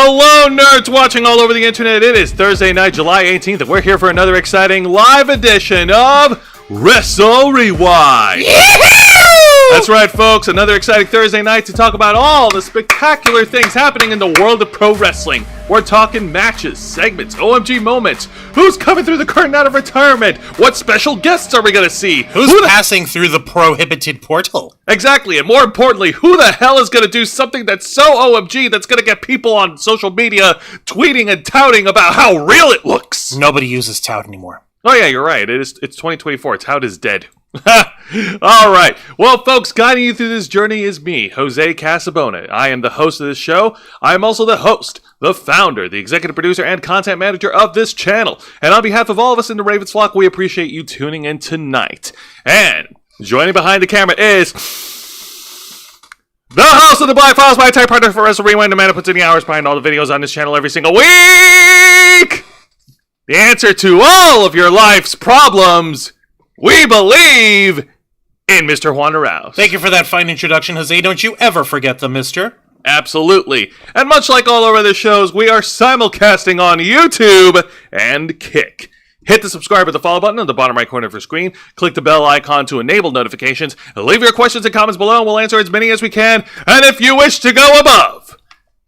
Hello, nerds watching all over the internet. It is Thursday night, July 18th, and we're here for another exciting live edition of Wrestle Rewind. That's right, folks. Another exciting Thursday night to talk about all the spectacular things happening in the world of pro wrestling. We're talking matches, segments, OMG moments. Who's coming through the curtain out of retirement? What special guests are we going to see? Who's passing through the prohibited portal? Exactly, and more importantly, who the hell is going to do something that's so OMG that's going to get people on social media tweeting and touting about how real it looks? Nobody uses tout anymore. Oh yeah, you're right. It's 2024. Tout is dead. All right. Well, folks, guiding you through this journey is me, Jose Casabona. I am the host of this show. I am also the host, the founder, the executive producer, and content manager of this channel. And on behalf of all of us in the Ravens flock, we appreciate you tuning in tonight. And joining behind the camera is the host of the Black Files, my tech partner for Wrestle Wrewind, the man who puts in the hours behind all the videos on this channel every single week. The answer to all of your life's problems. We believe in Mr. Juan Arauz. Thank you for that fine introduction, Jose. Don't you ever forget the mister. Absolutely. And much like all our other shows, we are simulcasting on YouTube and Kick. Hit the subscribe or the follow button on the bottom right corner of your screen. Click the bell icon to enable notifications. And leave your questions and comments below, and we'll answer as many as we can. And if you wish to go above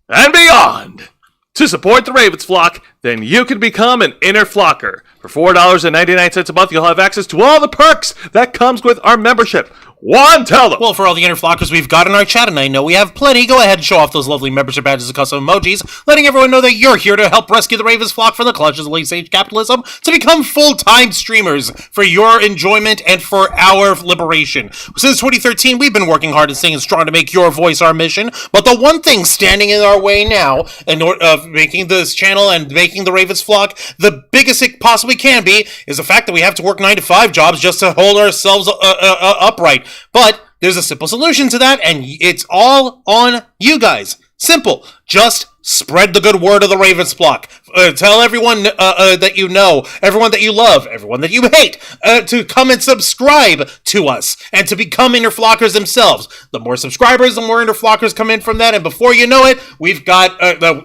and beyond to support the Ravens flock, then you can become an inner flocker. For $4.99 a month, you'll have access to all the perks that comes with our membership. Juan, tell them. Well, for all the inner flockers we've got in our chat, and I know we have plenty, go ahead and show off those lovely membership badges and custom emojis, letting everyone know that you're here to help rescue the Ravens flock from the clutches of late-stage capitalism to become full-time streamers for your enjoyment and for our liberation. Since 2013, we've been working hard and staying strong to make your voice our mission, but the one thing standing in our way now, in order of making this channel and making the Ravens flock the biggest it possibly can be, is the fact that we have to work 9-to-5 jobs just to hold ourselves upright. But there's a simple solution to that, and it's all on you guys. Simple. Just spread the good word of the Ravens flock. Tell everyone that you know, everyone that you love, everyone that you hate, to come and subscribe to us and to become inner flockers themselves. The more subscribers, the more inner flockers come in from that, and before you know it, we've got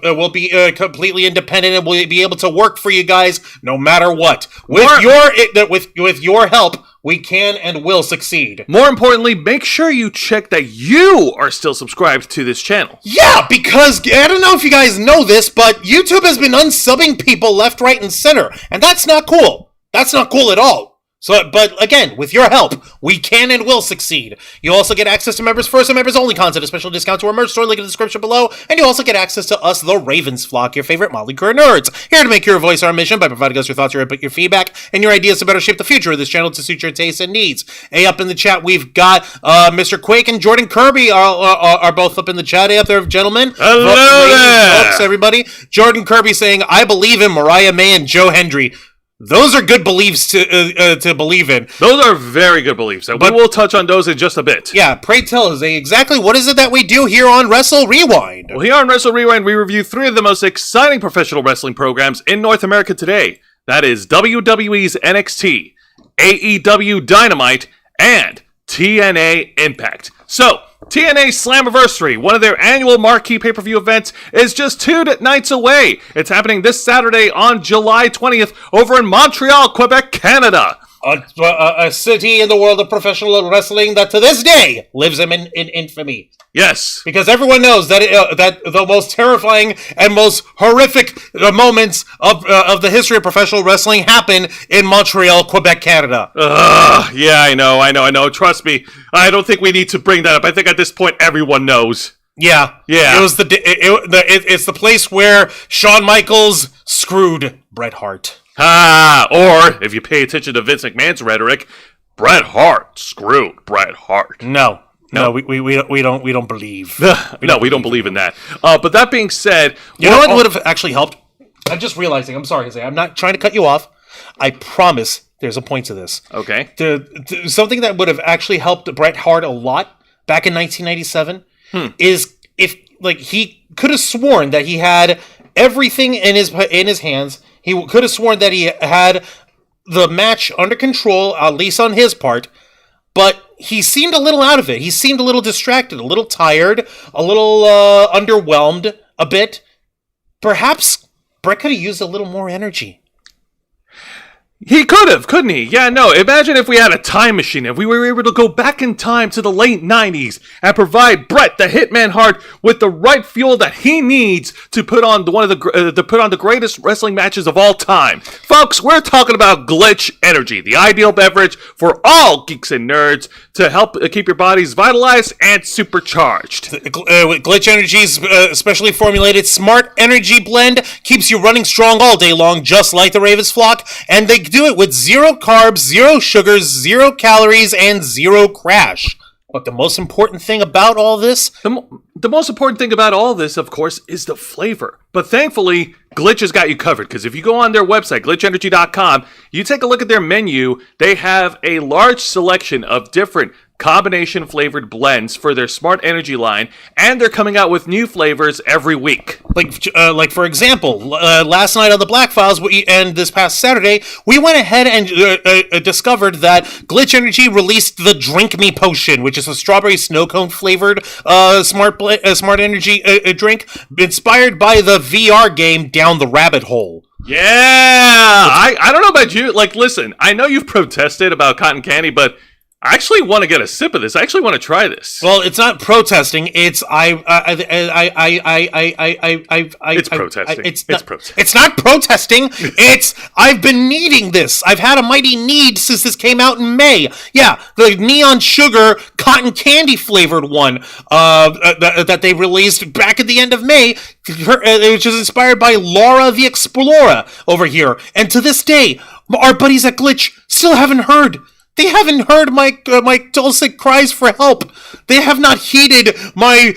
we'll be completely independent and we'll be able to work for you guys no matter what. With your help, we can and will succeed. More importantly, make sure you check that you are still subscribed to this channel. Yeah, because I don't know if you guys know this, but YouTube has been unsubbing people left, right, and center, and that's not cool. That's not cool at all. So, but again, with your help, we can and will succeed. You also get access to members first and members only content, a special discount to our merch store, link in the description below, and you also get access to us, the Ravens flock, your favorite Motley Crue nerds, here to make your voice our mission by providing us your thoughts, your input, your feedback, and your ideas to better shape the future of this channel to suit your tastes and needs. Hey, up in the chat, we've got Mr. Quake and Jordan Kirby are both up in the chat. Hey, up there, gentlemen. Hello there. Folks, everybody. Jordan Kirby saying, I believe in Mariah May and Joe Hendry. Those are good beliefs to believe in. Those are very good beliefs, and we will touch on those in just a bit. Yeah, pray tell us exactly what is it that we do here on Wrestle Rewind? Well, here on Wrestle Rewind, we review 3 of the most exciting professional wrestling programs in North America today. That is WWE's NXT, AEW Dynamite, and TNA Impact. So, TNA Slammiversary, one of their annual marquee pay-per-view events, is just 2 nights away. It's happening this Saturday on July 20th over in Montreal, Quebec, Canada. A city in the world of professional wrestling that to this day lives in infamy. Yes. Because everyone knows that that the most terrifying and most horrific moments of the history of professional wrestling happen in Montreal, Quebec, Canada. Yeah, I know. Trust me. I don't think we need to bring that up. I think at this point everyone knows. Yeah. It was it's the place where Shawn Michaels screwed Bret Hart. Or, if you pay attention to Vince McMahon's rhetoric, Bret Hart screwed Bret Hart. No, we don't believe. We don't believe in that. But that being said, you know what would have actually helped? I'm just realizing. I'm sorry, Jose. I'm not trying to cut you off. I promise there's a point to this. Okay. Something that would have actually helped Bret Hart a lot back in 1997 is if he could have sworn that he had everything in his hands. He could have sworn that he had the match under control, at least on his part, but he seemed a little out of it. He seemed a little distracted, a little tired, a little underwhelmed a bit. Perhaps Brett could have used a little more energy. He could have, couldn't he? Yeah, no, imagine if we had a time machine, if we were able to go back in time to the late 90s and provide Bret the Hitman Hart with the right fuel that he needs to put on the greatest wrestling matches of all time. Folks, we're talking about Glitch Energy, the ideal beverage for all geeks and nerds to help keep your bodies vitalized and supercharged. Glitch Energy's specially formulated Smart Energy Blend keeps you running strong all day long, just like the Ravens flock, and they do it with 0 carbs, 0 sugars, 0 calories, and 0 crash. But the most important thing about all this... The most important thing about all this, of course, is the flavor. But thankfully, Glitch has got you covered, because if you go on their website, glitchenergy.com, you take a look at their menu, they have a large selection of different combination flavored blends for their Smart Energy line, and they're coming out with new flavors every week. Like for example, last night on the Black Files and this past Saturday, we went ahead and discovered that Glitch Energy released the Drink Me Potion, which is a strawberry snow cone flavored Smart Energy drink inspired by the VR game Down the Rabbit Hole. Yeah, I don't know about you. Like, listen, I know you've protested about cotton candy, but I actually want to get a sip of this. I actually want to try this. Well, it's not protesting. It's It's protesting. It's not protesting. It's I've been needing this. I've had a mighty need since this came out in May. Yeah, the neon sugar cotton candy flavored one that they released back at the end of May, which is inspired by Laura the Explorer over here. And to this day, our buddies at Glitch still haven't heard. They haven't heard my dulcet cries for help. They have not heeded my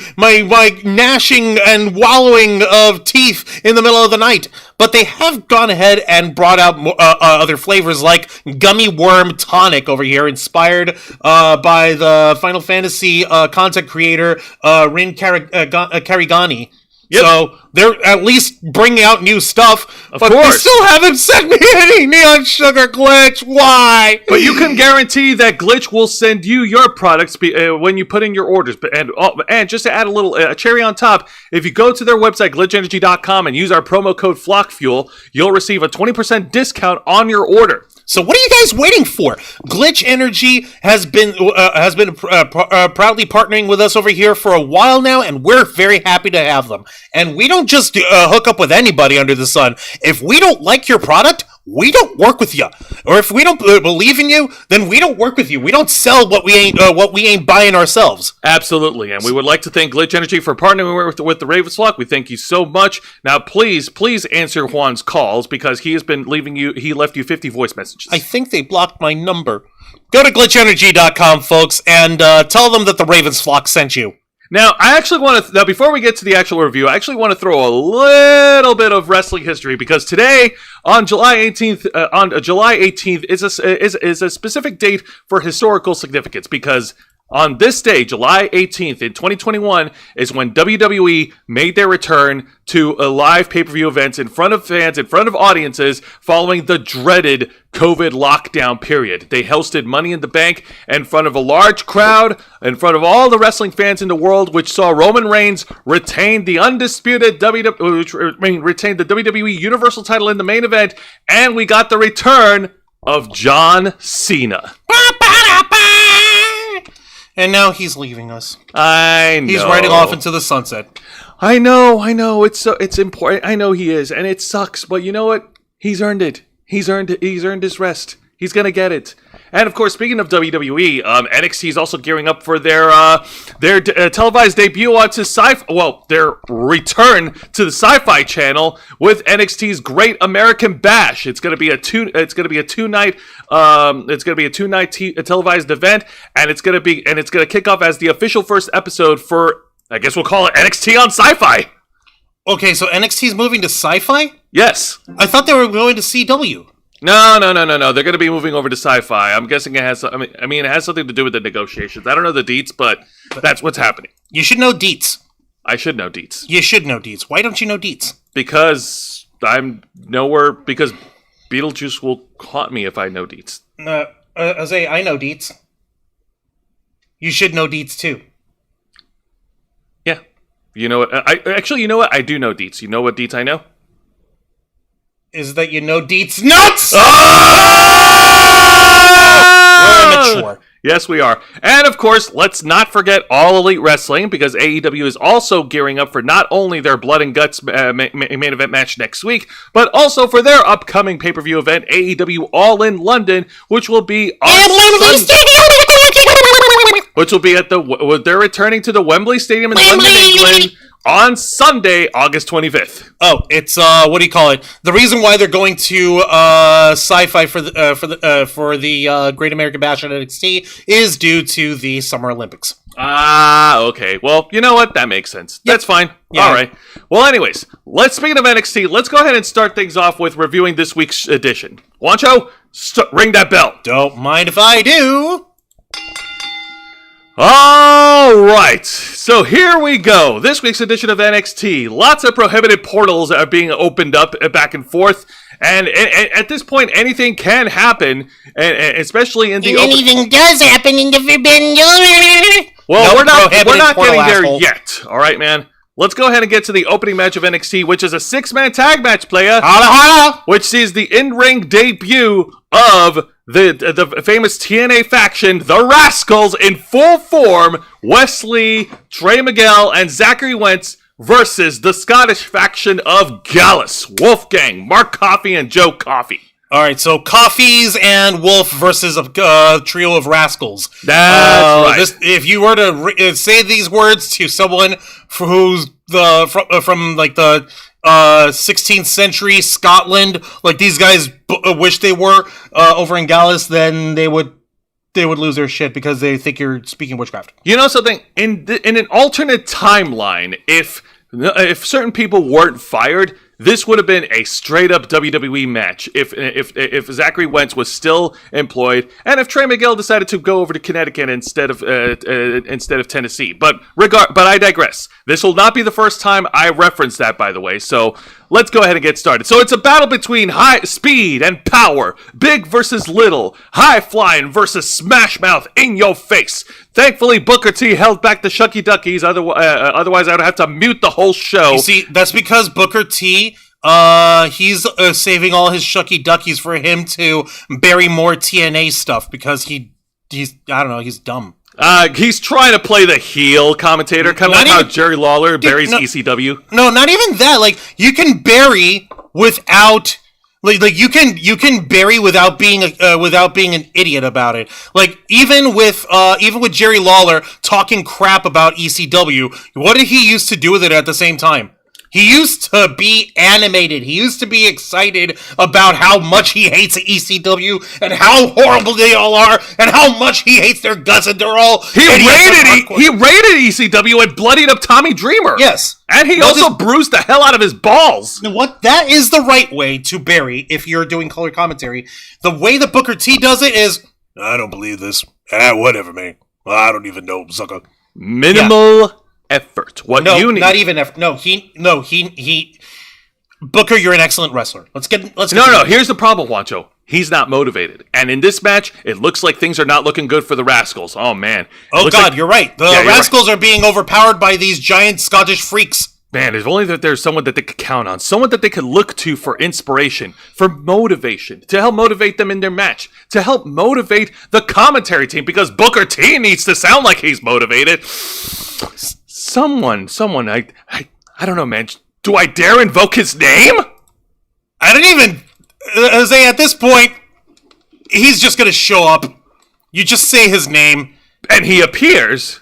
gnashing and wallowing of teeth in the middle of the night. But they have gone ahead and brought out other flavors like Gummy Worm Tonic over here, inspired by the Final Fantasy content creator Rin Karigani. Yep. So they're at least bringing out new stuff, of but course. They still haven't sent me any neon sugar, Glitch. Why? But you can guarantee that Glitch will send you your products when you put in your orders. And just to add a little cherry on top, if you go to their website, glitchenergy.com, and use our promo code FlockFuel, you'll receive a 20% discount on your order. So what are you guys waiting for? Glitch Energy has been proudly partnering with us over here for a while now, and we're very happy to have them. And we don't just hook up with anybody under the sun. If we don't like your product, we don't work with you. Or if we don't believe in you, then we don't work with you. We don't sell what we ain't buying ourselves. Absolutely, and we would like to thank Glitch Energy for partnering with the Ravens flock. We thank you so much. Now, please answer Juan's calls, because he has been he left you 50 voice messages. I think they blocked my number. Go to glitchenergy.com, folks, and tell them that the Ravens flock sent you. Now, I actually want to. Now, before we get to the actual review, I actually want to throw a little bit of wrestling history, because today, on July 18th, is a specific date for historical significance. Because on this day, July 18th in 2021, is when WWE made their return to a live pay-per-view events in front of fans, in front of audiences, following the dreaded COVID lockdown period. They hosted Money in the Bank in front of a large crowd, in front of all the wrestling fans in the world, which saw Roman Reigns retain the undisputed retain the WWE Universal title in the main event, and we got the return of John Cena. And now he's leaving us. I know. He's riding off into the sunset. I know. It's important. I know he is, and it sucks. But you know what? He's earned it. He's earned his rest. He's gonna get it. And of course, speaking of WWE, NXT is also gearing up for their televised debut onto their return to the Sci-Fi Channel with NXT's Great American Bash. It's gonna be a two night televised event, and it's gonna kick off as the official first episode for, I guess we'll call it NXT on Sci-Fi. Okay, so NXT's moving to Sci-Fi? Yes. I thought they were going to CW. No. They're going to be moving over to Sci-Fi. I'm guessing it has. It has something to do with the negotiations. I don't know the deets, but that's what's happening. You should know deets. I should know deets. You should know deets. Why don't you know deets? Because I'm nowhere. Because Beetlejuice will haunt me if I know deets. Jose, I know deets. You should know deets too. Yeah, You know what? You know what? I do know deets. You know what deets I know? Is that Deets nuts? Oh! We're immature. Yes, we are. And of course, let's not forget All Elite Wrestling, because AEW is also gearing up for not only their Blood and Guts main event match next week, but also for their upcoming pay-per-view event, AEW All In London, which will be on which will be at they're returning to the Wembley Stadium in London, England, on Sunday, August 25th. Oh, it's what do you call it? The reason why they're going to Sci-Fi for the Great American Bash at NXT is due to the Summer Olympics. Ah, okay. Well, you know what? That makes sense. Yep. That's fine. Yeah. All right. Well, anyways, speaking of NXT, let's go ahead and start things off with reviewing this week's edition. Juancho, ring that bell. Don't mind if I do. All right, so here we go. This week's edition of NXT. Lots of prohibited portals are being opened up back and forth, and at this point, anything can happen, and especially in the anything does happen in the Forbidden Door. Well, we're not getting there yet. All right, man. Let's go ahead and get to the opening match of NXT, which is a 6-man tag match, playa. Which sees the in-ring debut of the famous TNA faction, the Rascals, in full form. Wesley, Trey Miguel, and Zachary Wentz versus the Scottish faction of Gallus, Wolfgang, Mark Coffey, and Joe Coffey. All right, so Coffees and Wolf versus a trio of rascals. That's right. If you were to say these words to someone who's from like the 16th century Scotland, like these guys wish they were over in Gallus, then they would lose their shit because they think you're speaking witchcraft. You know something? In an alternate timeline, if certain people weren't fired, this would have been a straight-up WWE match if Zachary Wentz was still employed, and if Trey Miguel decided to go over to Connecticut instead of Tennessee. But I digress. This will not be the first time I reference that, by the way. So let's go ahead and get started. So it's a battle between high speed and power, big versus little, high flying versus smash mouth in your face. Thankfully, Booker T held back the Shucky Duckies. Otherwise, I would have to mute the whole show. You see, that's because Booker T, he's saving all his Shucky Duckies for him to bury more TNA stuff because he's I don't know, he's dumb. He's trying to play the heel commentator, kind of like how Jerry Lawler buries ECW. No, not even that. Like, you can bury without... Like you can bury without being an idiot about it. Like even with Jerry Lawler talking crap about ECW, what did he used to do with it at the same time? He used to be animated. He used to be excited about how much he hates ECW and how horrible they all are and how much he hates their guts and they're all... He rated ECW and bloodied up Tommy Dreamer. Yes. And he also bruised the hell out of his balls. What? That is the right way to bury if you're doing color commentary. The way that Booker T does it is, I don't believe this. Whatever, man. I don't even know, sucker. Minimal effort. You need. Not even effort. He. Booker, you're an excellent wrestler. Let's get. No. Here's the problem, Juancho. He's not motivated, and in this match, it looks like things are not looking good for the Rascals. Oh man. Oh God, you're right. The Rascals are being overpowered by these giant Scottish freaks. Man, if only that there's someone that they could count on, someone that they could look to for inspiration, for motivation, to help motivate them in their match, to help motivate the commentary team, because Booker T needs to sound like he's motivated. Someone, I don't know, man. Do I dare invoke his name? I don't even say at this point, he's just gonna show up. You just say his name. And he appears.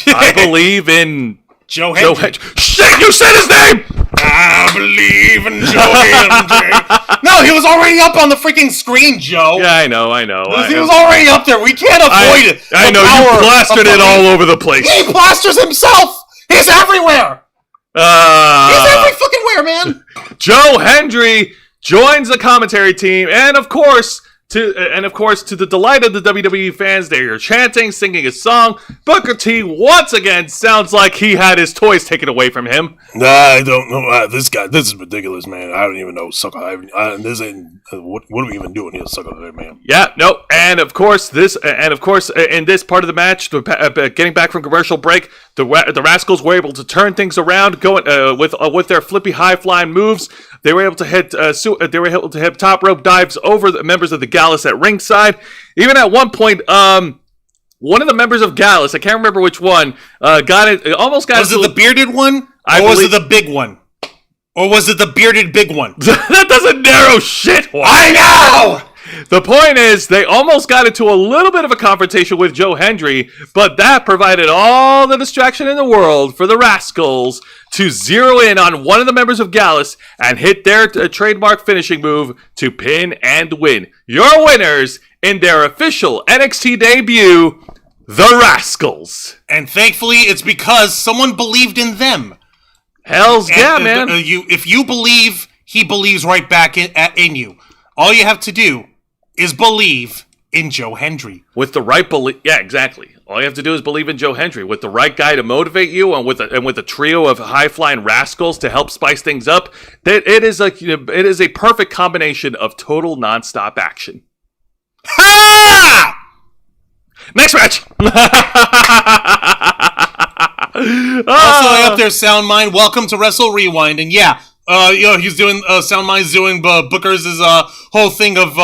I believe in Joe Hendry. Shit, you said his name! I believe in Joe Hendry. No, he was already up on the freaking screen, Joe. Yeah, I know. He was already up there. We can't avoid it. I know, you plastered it all over the place. He plasters himself. He's everywhere. He's every fucking where, man. Joe Hendry joins the commentary team, and of course, And of course, to the delight of the WWE fans, they are chanting, singing a song. Booker T once again sounds like he had his toys taken away from him. Nah, I don't know. This is ridiculous, man. I don't even know, sucker. This ain't. What are we even doing here, sucker, man? Yeah, no, and of course, in this part of the match, getting back from commercial break, the Rascals were able to turn things around, going with their flippy high flying moves. They were able to hit top rope dives over the members of the Gallus at ringside. Even at one point, one of the members of Gallus, I can't remember which one, almost got. Was it the bearded one, was it the big one, or was it the bearded big one? That doesn't narrow shit. I know. The point is, they almost got into a little bit of a confrontation with Joe Hendry, but that provided all the distraction in the world for the Rascals to zero in on one of the members of Gallus and hit their trademark finishing move to pin and win. Your winners in their official NXT debut, the Rascals. And thankfully, it's because someone believed in them. Yeah, man. If you believe, he believes right back in you. All you have to do is believe in Joe Hendry. With the right belief, yeah, exactly. All you have to do is believe in Joe Hendry. With the right guy to motivate you, and with a trio of high flying rascals to help spice things up, it is a perfect combination of total nonstop action. Ha! Next match. Also up there, Soundmind. Welcome to Wrestle Rewind, and yeah. He's doing, Soundmind's doing, Booker's whole thing of,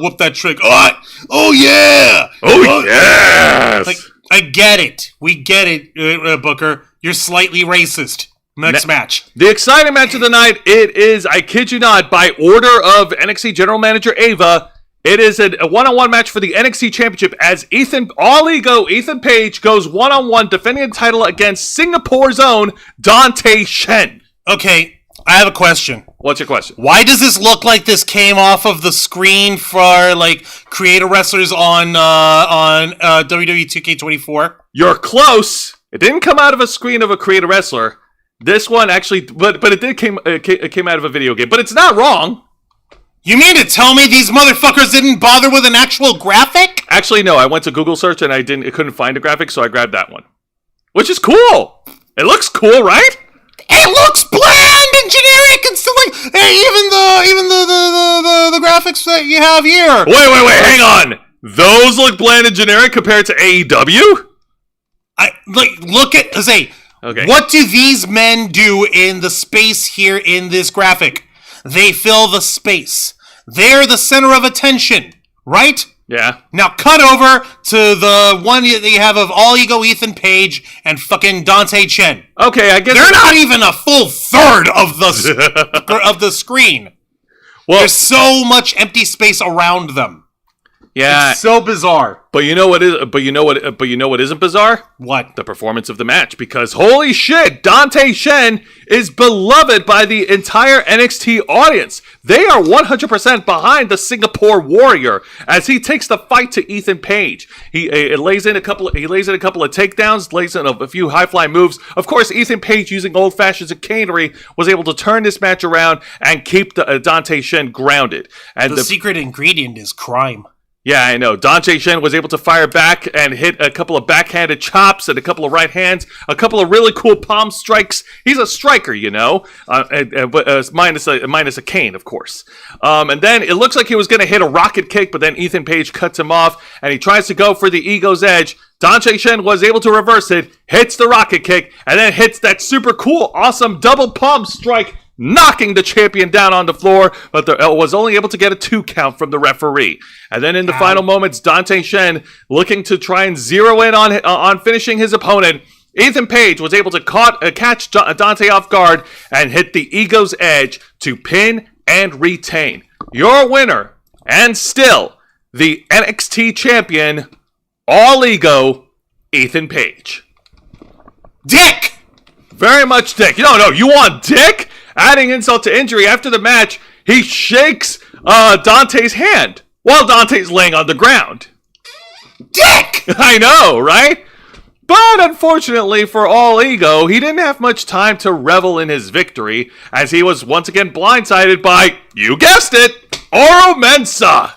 whoop that trick. Oh yeah! Oh, yes! Like, I get it. We get it, Booker. You're slightly racist. Next match. The exciting match of the night, it is, I kid you not, by order of NXT General Manager Ava, it is a one-on-one match for the NXT Championship as Ethan Page goes one-on-one defending the title against Singapore's own Dante Shen. Okay. I have a question. What's your question? Why does this look like this came off of the screen for, like, creator wrestlers on WWE 2K24? You're close. It didn't come out of a screen of a creator wrestler. This one actually, but it came out of a video game. But it's not wrong. You mean to tell me these motherfuckers didn't bother with an actual graphic? Actually, no. I went to Google search and I couldn't find a graphic, so I grabbed that one. Which is cool. It looks cool, right? It looks bland and generic and still like even the graphics that you have here. Wait, hang on. Those look bland and generic compared to AEW? Look at okay. What do these men do in the space here in this graphic? They fill the space. They're the center of attention, right? Yeah. Now cut over to the one that you have of All Ego Ethan Page and fucking Dante Chen. Okay, I guess they're not even a full third of the screen. Well, there's so much empty space around them. Yeah, it's so bizarre. But you know what isn't bizarre? What? The performance of the match. Because holy shit, Dante Shen is beloved by the entire NXT audience. They are 100% behind the Singapore Warrior as he takes the fight to Ethan Page. He lays in a couple of takedowns, lays in a few high flying moves. Of course, Ethan Page, using old fashioned chicanery, was able to turn this match around and keep Dante Shen grounded. And the secret ingredient is crime. Yeah, I know. Dante Shen was able to fire back and hit a couple of backhanded chops and a couple of right hands, a couple of really cool palm strikes. He's a striker, you know, but minus a cane, of course. And then it looks like he was going to hit a rocket kick, but then Ethan Page cuts him off, and he tries to go for the Ego's Edge. Dante Shen was able to reverse it, hits the rocket kick, and then hits that super cool, awesome double palm strike, knocking the champion down on the floor, but was only able to get a 2 count from the referee. And then in the final moments, Dante Shen, looking to try and zero in on finishing his opponent, Ethan Page was able to catch Dante off guard and hit the Ego's Edge to pin and retain. Your winner, and still the NXT champion, All Ego, Ethan Page. Dick! Very much dick. No, you want dick? Adding insult to injury, after the match, he shakes Dante's hand while Dante's laying on the ground. Dick! I know, right? But unfortunately for All Ego, he didn't have much time to revel in his victory, as he was once again blindsided by, you guessed it, Oro Mensah.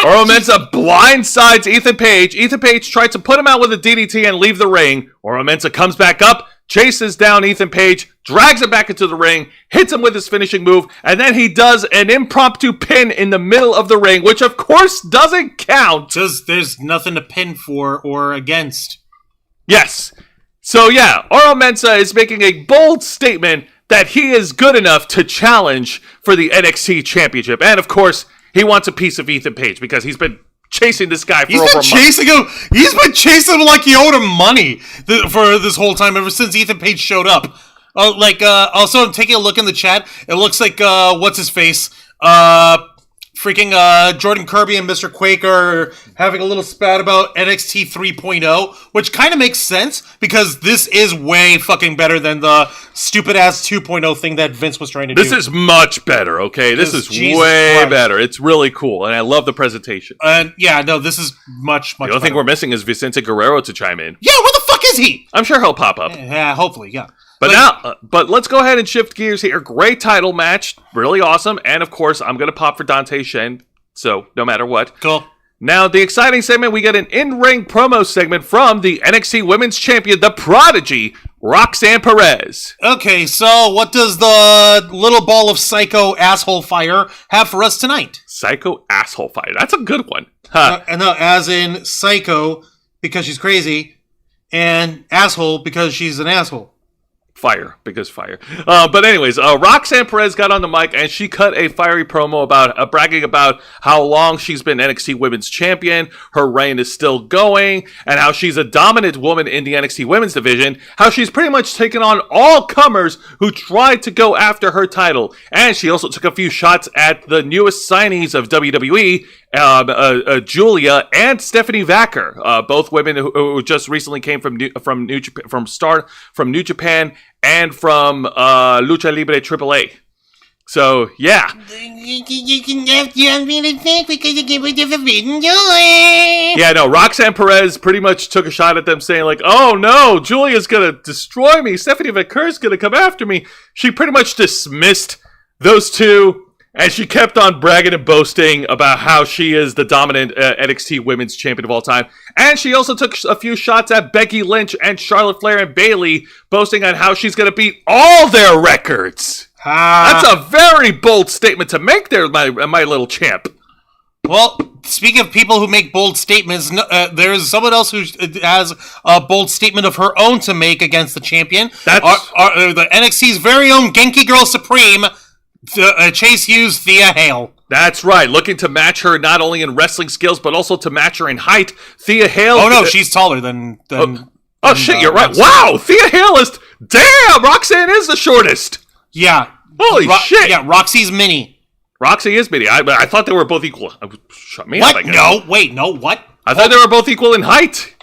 Oro Mensah blindsides Ethan Page. Ethan Page tried to put him out with a DDT and leave the ring. Oro Mensah comes back up, chases down Ethan Page, drags him back into the ring, hits him with his finishing move, and then he does an impromptu pin in the middle of the ring, which of course doesn't count. Because there's nothing to pin for or against. Yes. So yeah, Oro Mensah is making a bold statement that he is good enough to challenge for the NXT Championship. And of course, he wants a piece of Ethan Page because he's been chasing this guy for over a month. He's been chasing him like he owed him money for this whole time, ever since Ethan Page showed up. Also, I'm taking a look in the chat. It looks like, what's his face? Jordan Kirby and Mr. Quake are having a little spat about NXT 3.0, which kind of makes sense because this is way fucking better than the stupid ass 2.0 thing that Vince was trying to do. This is much better, okay? This is way better. It's really cool, and I love the presentation. This is much The only thing we're missing is Vicente Guerrero to chime in. Yeah, where the fuck is he? I'm sure he'll pop up. Yeah, hopefully, yeah. But let's go ahead and shift gears here. Great title match, really awesome, and of course, I'm gonna pop for Dante Shen. So no matter what, cool. Now the exciting segment, we get an in-ring promo segment from the NXT Women's Champion, the Prodigy, Roxanne Perez. Okay, so what does the little ball of psycho asshole fire have for us tonight? Psycho asshole fire. That's a good one. No, as in psycho because she's crazy, and asshole because she's an asshole. Fire, because fire. But anyways, Roxanne Perez got on the mic and she cut a fiery promo about bragging about how long she's been NXT Women's Champion, her reign is still going, and how she's a dominant woman in the NXT Women's division, how she's pretty much taken on all comers who tried to go after her title. And she also took a few shots at the newest signees of WWE, Julia and Stephanie Vacker, both women who just recently came from New Japan and from Lucha Libre AAA. So yeah, You can have to really think because you get rid of forbidden joy. yeah. No, Roxanne Perez pretty much took a shot at them, saying like, "Oh no, Julia's gonna destroy me. Stephanie Vacur's gonna come after me." She pretty much dismissed those two. And she kept on bragging and boasting about how she is the dominant NXT Women's Champion of all time. And she also took a few shots at Becky Lynch and Charlotte Flair and Bayley, boasting on how she's going to beat all their records. That's a very bold statement to make there, my little champ. Well, speaking of people who make bold statements, there's someone else who has a bold statement of her own to make against the champion. That's the NXT's very own Genki Girl Supreme, Chase Hughes, Thea Hale. That's right. Looking to match her not only in wrestling skills, but also to match her in height. Thea Hale. Oh, no, she's taller than shit, you're right. Wow, Thea Hale is... Damn, Roxanne is the shortest. Yeah. Holy shit. Yeah, Roxy's mini. Roxy is mini. I thought they were both equal. Shut me what? up, I guess. No, wait, no, what? I thought they were both equal in height.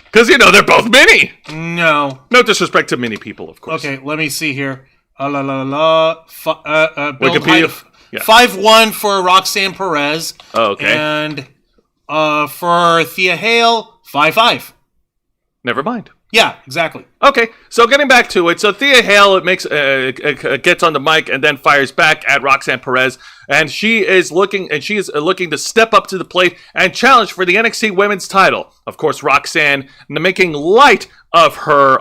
Because, they're both mini. No. No disrespect to mini people, of course. Okay, let me see here. Wikipedia. 5'1" for Roxanne Perez. Oh, okay. And for Thea Hale, 5'5". Never mind. Yeah, exactly. Okay, so getting back to it, so Thea Hale gets on the mic and then fires back at Roxanne Perez, and she is looking to step up to the plate and challenge for the NXT Women's title. Of course, Roxanne making light of her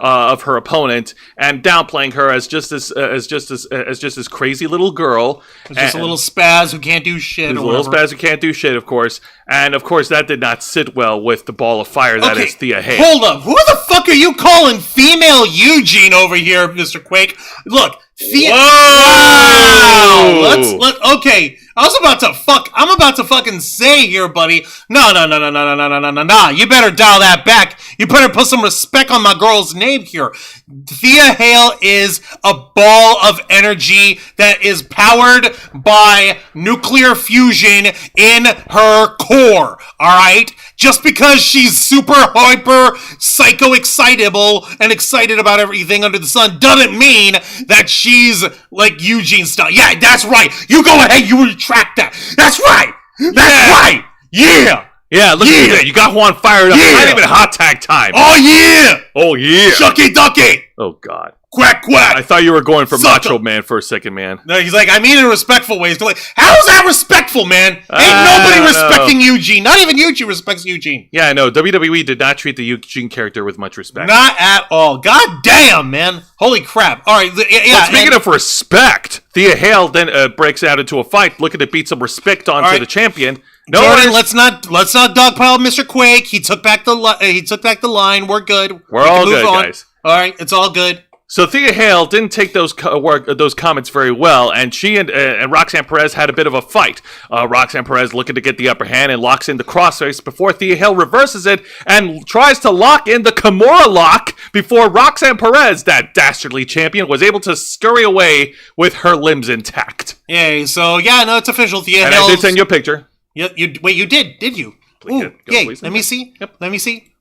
opponent and downplaying her as just this crazy little girl, just a little spaz who can't do shit. A little spaz who can't do shit, of course, and of course that did not sit well with the ball of fire that is Thea Hale. Hold up, who the fuck are you calling female Eugene over here, Mr. Quake? Look, Thea. Wow. Okay. I'm about to fucking say here, buddy. No. You better dial that back. You better put some respect on my girl's name here. Thea Hale is a ball of energy that is powered by nuclear fusion in her core. All right? Just because she's super hyper, psycho excitable and excited about everything under the sun doesn't mean that she's like Eugene style. Yeah, that's right. You go ahead, you retract that. That's right. That's right. Yeah. Yeah, look at that. You got Juan fired up. Yeah. Not even hot tag time. Oh, yeah! Oh, yeah. Shucky ducky! Oh, God. Quack, quack! I thought you were going for Sucker. Macho Man for a second, man. No, he's like, I mean in a respectful way. He's like, how's that respectful, man? Ain't nobody respecting Eugene. Not even Eugene respects Eugene. Yeah, I know. WWE did not treat the Eugene character with much respect. Not at all. God damn, man. Holy crap. All right. Yeah. Speaking of respect, Thea Hale then breaks out into a fight, looking to beat some respect onto the champion. No, Jordan, let's not dogpile Mr. Quake. He took back the line. We're good. We're all good, guys. All right, it's all good. So Thea Hale didn't take those comments very well, and she and Roxanne Perez had a bit of a fight. Roxanne Perez looking to get the upper hand and locks in the crossface before Thea Hale reverses it and tries to lock in the Kimura lock before Roxanne Perez, that dastardly champion, was able to scurry away with her limbs intact. Yay! So yeah, no, it's official. Thea And Hale. I did send you a picture. Yeah, you did you? Ooh, yay! Let me see. Yep. Let me see.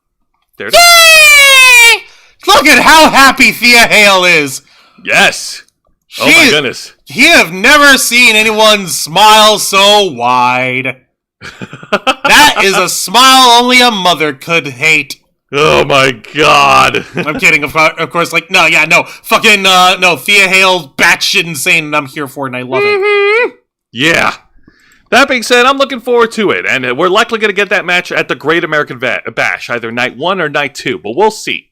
There it is. Yay! Look at how happy Thea Hale is. Yes. Oh my goodness. You have never seen anyone smile so wide. That is a smile only a mother could hate. Oh my God. I'm kidding, of course. Like, no, fucking, no. Thea Hale, batshit insane, and I'm here for it, and I love it. Yeah. That being said, I'm looking forward to it, and we're likely going to get that match at the Great American Bash, either night 1 or night 2, but we'll see.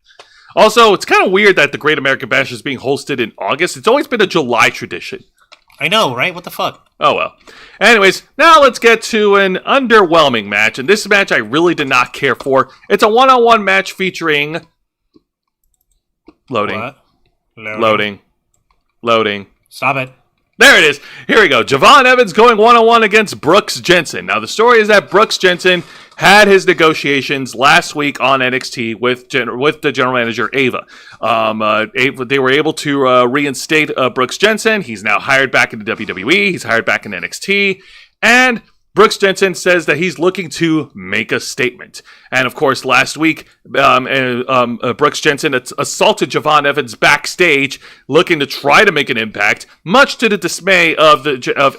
Also, it's kind of weird that the Great American Bash is being hosted in August. It's always been a July tradition. I know, right? What the fuck? Oh, well. Anyways, now let's get to an underwhelming match, and this match I really did not care for. It's a one-on-one match featuring... Loading. What? Loading. Stop it. There it is. Here we go. Javon Evans going one-on-one against Brooks Jensen. Now, the story is that Brooks Jensen had his negotiations last week on NXT with the general manager, Ava. They were able to reinstate Brooks Jensen. He's now hired back into WWE. He's hired back in NXT. And Brooks Jensen says that he's looking to make a statement. And of course, last week, Brooks Jensen assaulted Javon Evans backstage, looking to try to make an impact, much to the dismay of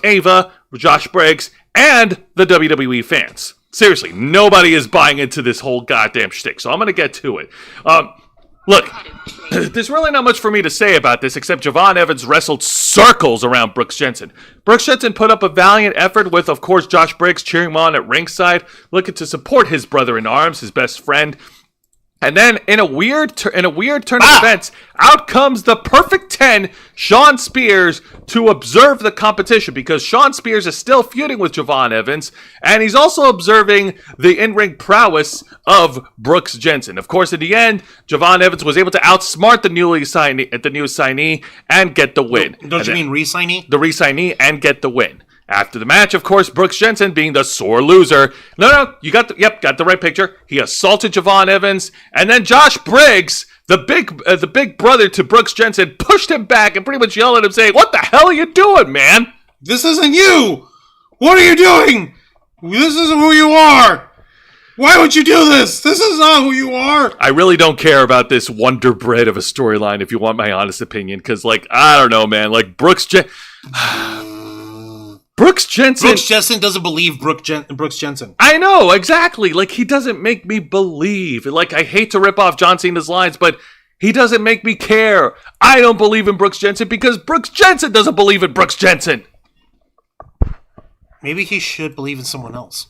Ava, Josh Briggs, and the WWE fans. Seriously, nobody is buying into this whole goddamn shtick, so I'm going to get to it. Look, there's really not much for me to say about this except Javon Evans wrestled circles around Brooks Jensen. Brooks Jensen put up a valiant effort with, of course, Josh Briggs cheering him on at ringside, looking to support his brother in arms, his best friend. And then, in a weird turn of events, out comes the Perfect 10, Sean Spears, to observe the competition, because Sean Spears is still feuding with Javon Evans, and he's also observing the in-ring prowess of Brooks Jensen. Of course, in the end, Javon Evans was able to outsmart the new signee and get the win. Don't you mean re-signee? The re-signee and get the win. After the match, of course, Brooks Jensen being the sore loser. No, you got the right picture. He assaulted Javon Evans, and then Josh Briggs, the big brother to Brooks Jensen, pushed him back and pretty much yelled at him, saying, "What the hell are you doing, man? This isn't you! What are you doing? This isn't who you are! Why would you do this? This is not who you are!" I really don't care about this Wonder Bread of a storyline, if you want my honest opinion, because, I don't know, man. Brooks Jensen doesn't believe Brooks Jensen. I know, exactly. He doesn't make me believe. I hate to rip off John Cena's lines, but he doesn't make me care. I don't believe in Brooks Jensen because Brooks Jensen doesn't believe in Brooks Jensen. Maybe he should believe in someone else.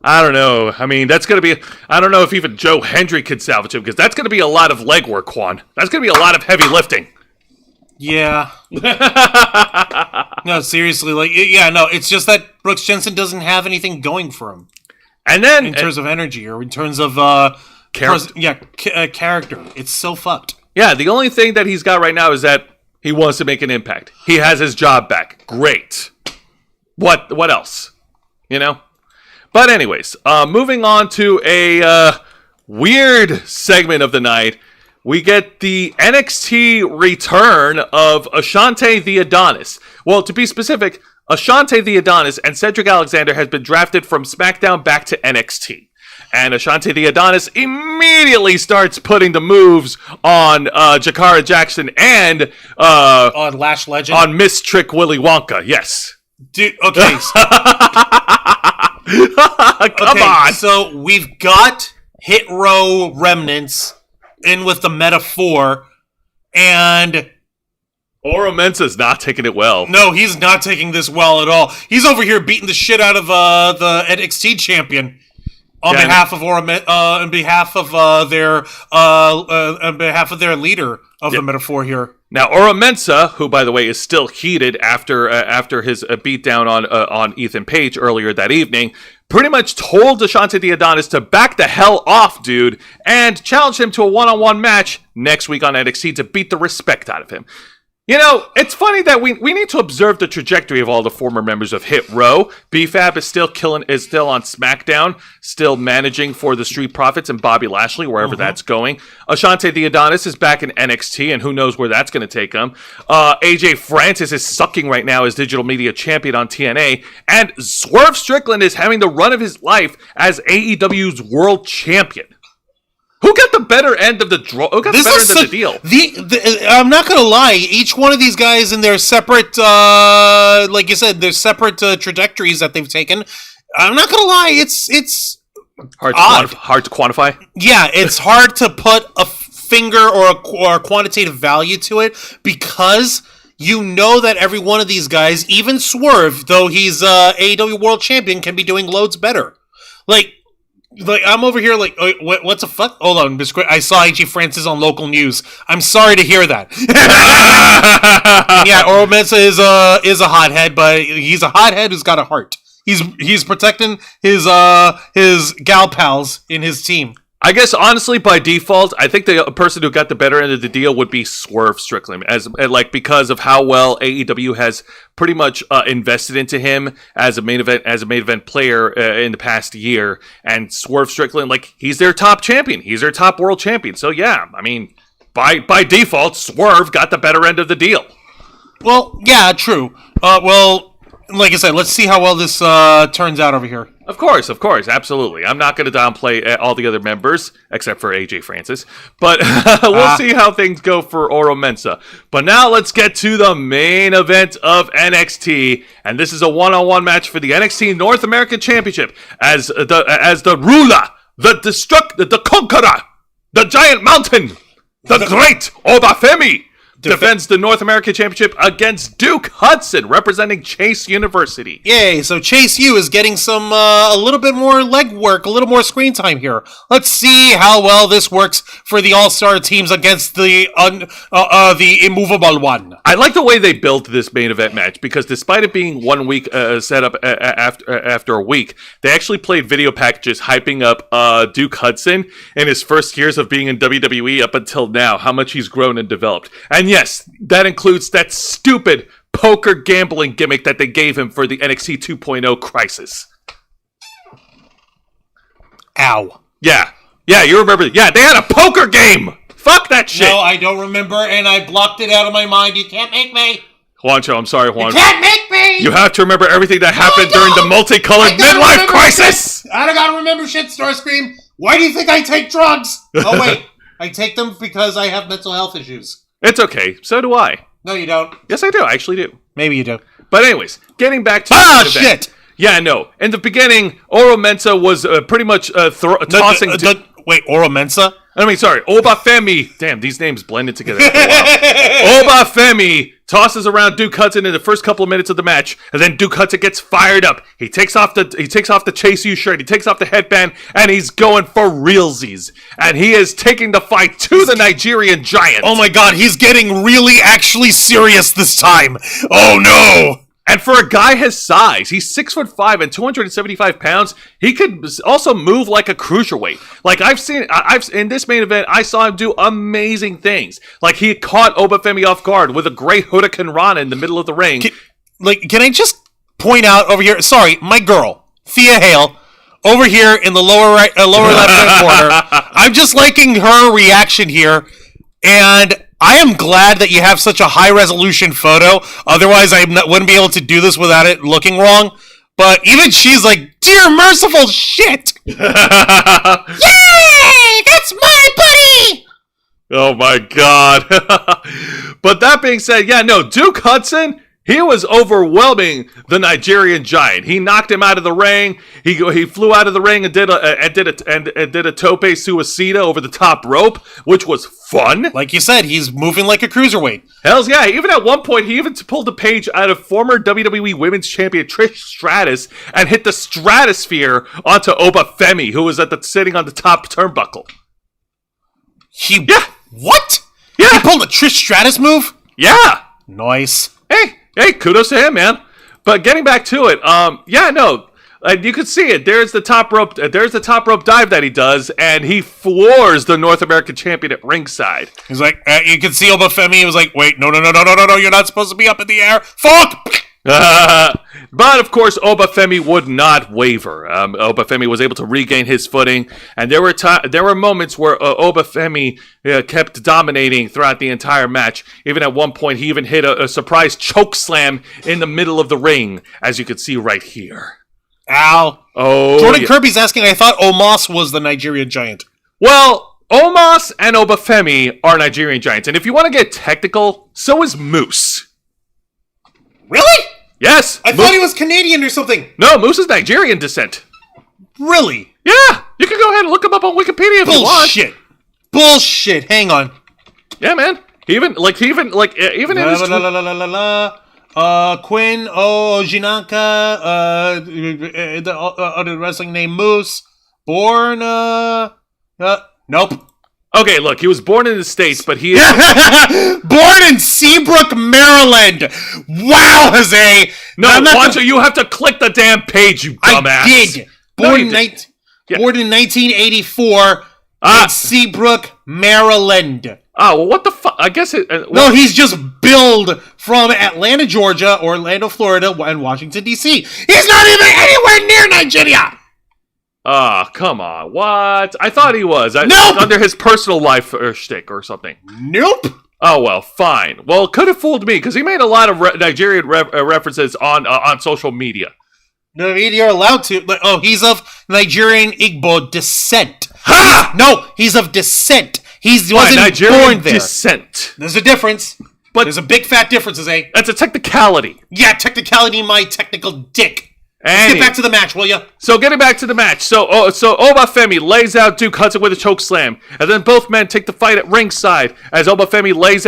I don't know. I mean, that's going to be... I don't know if even Joe Hendry could salvage him, because that's going to be a lot of legwork, Juan. That's going to be a lot of heavy lifting. Yeah. No, seriously, it's just that Brooks Jensen doesn't have anything going for him. And then... In terms of energy, or in terms of, character. It's so fucked. Yeah, the only thing that he's got right now is that he wants to make an impact. He has his job back. Great. What else? But anyways, moving on to a weird segment of the night, we get the NXT return of Ashante the Adonis. Well, to be specific, Ashante the Adonis and Cedric Alexander has been drafted from SmackDown back to NXT. And Ashante the Adonis immediately starts putting the moves on Jakara Jackson and... on Lash Legend? On Miss Trick Willy Wonka, yes. Dude, okay. Come on. So we've got Hit Row remnants in with the Meta-4, and Oro Mensa's not taking it well. no, he's not taking this well at all. He's over here beating the shit out of the NXT champion on behalf of on behalf of their leader of the Meta-4 here. Now, Oro Mensa, who, by the way, is still heated after his beatdown on Ethan Page earlier that evening, pretty much told Ashante the Adonis to back the hell off, dude, and challenged him to a one-on-one match next week on NXT to beat the respect out of him. You know, it's funny that we need to observe the trajectory of all the former members of Hit Row. BFAB is still on SmackDown, still managing for the Street Profits and Bobby Lashley, wherever that's going. Ashante the Adonis is back in NXT, and who knows where that's going to take him. AJ Francis is sucking right now as digital media champion on TNA, and Swerve Strickland is having the run of his life as AEW's world champion. Who got the better end of the draw? Who got the better end of the deal? I'm not gonna lie. Each one of these guys in their separate, like you said, their separate trajectories that they've taken. I'm not gonna lie. It's hard to quantify. Yeah, it's hard to put a finger or a quantitative value to it because you know that every one of these guys, even Swerve, though he's AEW World Champion, can be doing loads better. Like I'm over here like, what's the fuck? Hold on, I saw AJ Francis on local news. I'm sorry to hear that. Yeah, Oro Mensa is a hothead, but he's a hothead who's got a heart. He's protecting his gal pals in his team. I guess, honestly, by default, I think the person who got the better end of the deal would be Swerve Strickland, because of how well AEW has pretty much invested into him as a main event player in the past year. And Swerve Strickland, he's their top champion, he's their top world champion. So yeah, I mean, by default, Swerve got the better end of the deal. Well, yeah, true. Well, like I said, let's see how well this turns out over here. Of course, absolutely. I'm not going to downplay all the other members, except for AJ Francis. But we'll see how things go for Oro Mensa. But now let's get to the main event of NXT. And this is a one-on-one match for the NXT North American Championship as the ruler, the conqueror, the giant mountain, the great Obafemi defends the North American Championship against Duke Hudson, representing Chase University. Yay, so Chase U is getting some, a little bit more leg work, a little more screen time here. Let's see how well this works for the All-Star teams against the immovable one. I like the way they built this main event match, because despite it being 1 week set up after a week, they actually played video packages hyping up Duke Hudson in his first years of being in WWE up until now, how much he's grown and developed. And yes, that includes that stupid poker gambling gimmick that they gave him for the NXT 2.0 crisis. Ow. Yeah, you remember. Yeah, they had a poker game. Fuck that shit. No, I don't remember, and I blocked it out of my mind. You can't make me. Juancho, I'm sorry, Juancho. You can't make me! You have to remember everything that happened during the multicolored midlife crisis! I don't gotta remember shit, Starscream. Why do you think I take drugs? Oh, wait. I take them because I have mental health issues. It's okay. So do I. No, you don't. Yes, I do. I actually do. Maybe you do. But anyways, getting back to the event. Shit! Yeah, no. In the beginning, Oro Mensa was pretty much tossing... Wait, Oro Mensa? I mean, sorry, Obafemi. Damn, these names blended together for a while. Obafemi tosses around Duke Hudson in the first couple of minutes of the match, and then Duke Hudson gets fired up. He takes off the Chase U shirt, he takes off the headband, and he's going for realsies. And he is taking the fight to the Nigerian Giant. Oh my god, he's getting really actually serious this time. Oh no! And for a guy his size, he's 6'5" and 275 pounds. He could also move like a cruiserweight. Like I've in this main event, I saw him do amazing things. Like he caught Obafemi off guard with a great Hurricane Rana in the middle of the ring. Can I just point out over here? Sorry, my girl Thea Hale, over here in the lower left hand corner. I'm just liking her reaction here, and I am glad that you have such a high-resolution photo. Otherwise, I wouldn't be able to do this without it looking wrong. But even she's like, dear merciful shit! Yay! That's my buddy! Oh my god. But that being said, yeah, no, Duke Hudson, He was overwhelming the Nigerian giant. He knocked him out of the ring. He flew out of the ring and did a tope suicida over the top rope, which was fun. Like you said, he's moving like a cruiserweight. Hells yeah! Even at one point, he even pulled a page out of former WWE Women's Champion Trish Stratus and hit the stratosphere onto Obafemi, who was sitting on the top turnbuckle. What? Yeah. He pulled a Trish Stratus move? Yeah. Nice. Hey, kudos to him, man. But getting back to it, you can see it. There's the top rope. There's the top rope dive that he does, and he floors the North American champion at ringside. He's like, you can see Obafemi. He was like, wait, no, you're not supposed to be up in the air. Fuck! But of course, Obafemi would not waver. Obafemi was able to regain his footing, and there were moments where Obafemi kept dominating throughout the entire match. Even at one point, he even hit a surprise choke slam in the middle of the ring, as you can see right here. Ow! Oh, Jordan Kirby's asking. I thought Omos was the Nigerian giant. Well, Omos and Obafemi are Nigerian giants, and if you want to get technical, so is Moose. Really? Yes! I thought he was Canadian or something. No, Moose is Nigerian descent. Really? Yeah! You can go ahead and look him up on Wikipedia if you want. Bullshit! Hang on. Yeah, man. Even in his... Quinn Ojinaka, the wrestling name Moose, born, nope. Okay, look, he was born in the States, but he is... Born in Seabrook, Maryland! Wow, Jose! No, Juancho, you have to click the damn page, you dumbass. I did! Born in 1984 in Seabrook, Maryland. Oh, well, what the fuck? I guess it... No, he's just billed from Atlanta, Georgia, Orlando, Florida, and Washington, D.C. He's not even anywhere near Nigeria! Ah, come on. What? I thought he was. Nope! Under his personal life shtick or something. Nope! Oh, well, fine. Well, it could have fooled me, because he made a lot of Nigerian references on social media. No, I mean, you're allowed to. Oh, he's of Nigerian Igbo descent. Ha! No, he's of descent. He wasn't Nigerian born there. descent. There's a difference. But there's a big fat difference, eh? That's a technicality. Yeah, technicality, my technical dick. Let's get back to the match, will ya? So getting back to the match, so Obafemi lays out Duke Hudson with a choke slam, and then both men take the fight at ringside as Obafemi lays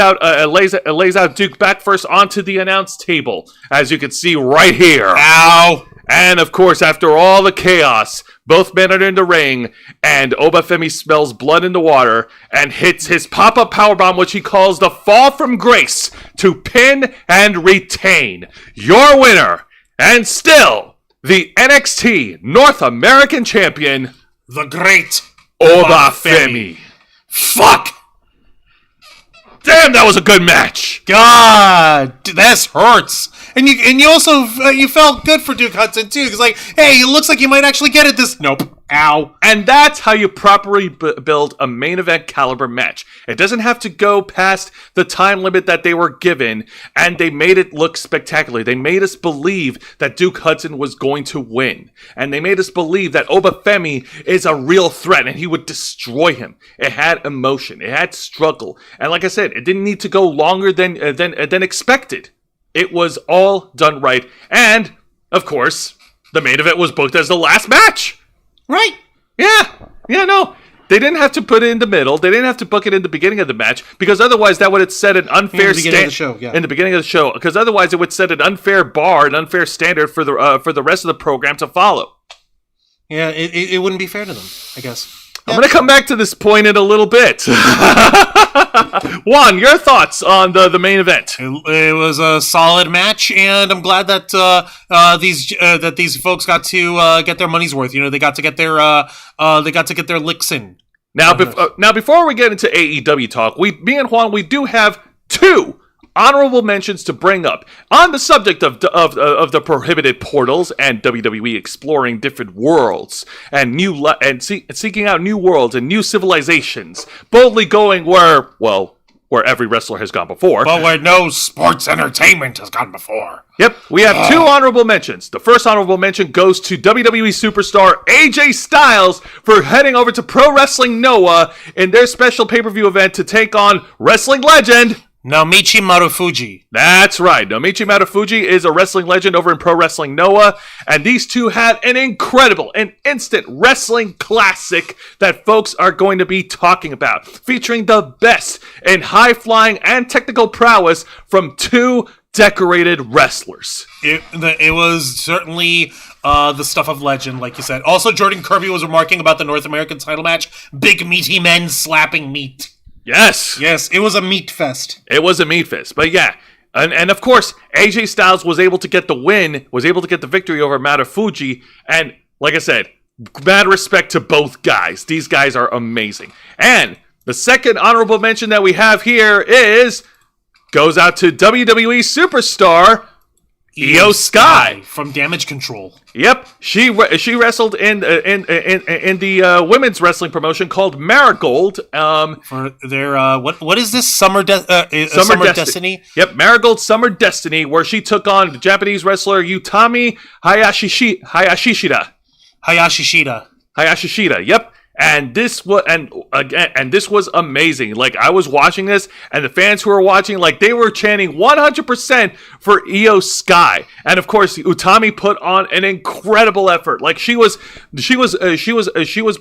out Duke back first onto the announce table, as you can see right here. Ow! And of course, after all the chaos, both men are in the ring, and Obafemi smells blood in the water and hits his pop-up powerbomb, which he calls the Fall from Grace, to pin and retain. Your winner, and still the NXT North American Champion, the Great Obafemi. Fuck! Damn, that was a good match. God, this hurts. And you also you felt good for Duke Hudson too, because like, hey, it looks like you might actually get it. This nope. Ow. And that's how you properly build a main event caliber match. It doesn't have to go past the time limit that they were given, and they made it look spectacular. They made us believe that Duke Hudson was going to win, and they made us believe that Obafemi is a real threat and he would destroy him. It had emotion, it had struggle, and like I said, it didn't need to go longer than expected. It was all done right, and of course, the main event was booked as the last match. Right. Yeah, no. They didn't have to put it in the middle. They didn't have to book it in the beginning of the match, because otherwise that would have set an unfair standard in the beginning of the show. Because otherwise it would set an unfair bar, an unfair standard for the rest of the program to follow. Yeah, it wouldn't be fair to them, I guess. I'm going to come back to this point in a little bit. Juan, your thoughts on the main event? It was a solid match, and I'm glad that these folks got to get their money's worth. You know, they got to get their licks in. Now, before we get into AEW talk, me and Juan, we do have two honorable mentions to bring up on the subject of the prohibited portals and WWE exploring different worlds and seeking out new worlds and new civilizations, boldly going where every wrestler has gone before, but where no sports entertainment has gone before. Yep, we have two honorable mentions. The first honorable mention goes to WWE superstar AJ Styles for heading over to Pro Wrestling Noah in their special pay-per-view event to take on wrestling legend Naomichi Marufuji. That's right. Naomichi Marufuji is a wrestling legend over in Pro Wrestling Noah, and these two had an incredible and instant wrestling classic that folks are going to be talking about, featuring the best in high-flying and technical prowess from two decorated wrestlers. It was certainly the stuff of legend, like you said. Also, Jordan Kirby was remarking about the North American title match, big meaty men slapping meat. Yes. Yes, it was a meat fest. It was a meat fest. But yeah, and of course, AJ Styles was able to get the win, was able to get the victory over Marufuji. And like I said, mad respect to both guys. These guys are amazing. And the second honorable mention that we have here goes out to WWE superstar Io Sky from Damage Control. Yep, she wrestled in the women's wrestling promotion called Marigold. For their what is this Summer Destiny? Yep, Marigold Summer Destiny, where she took on the Japanese wrestler Utami Hayashishita. Yep. And this was amazing. Like, I was watching this, and the fans who were watching, like, they were chanting 100% for Io Sky. And of course, Utami put on an incredible effort. Like, she was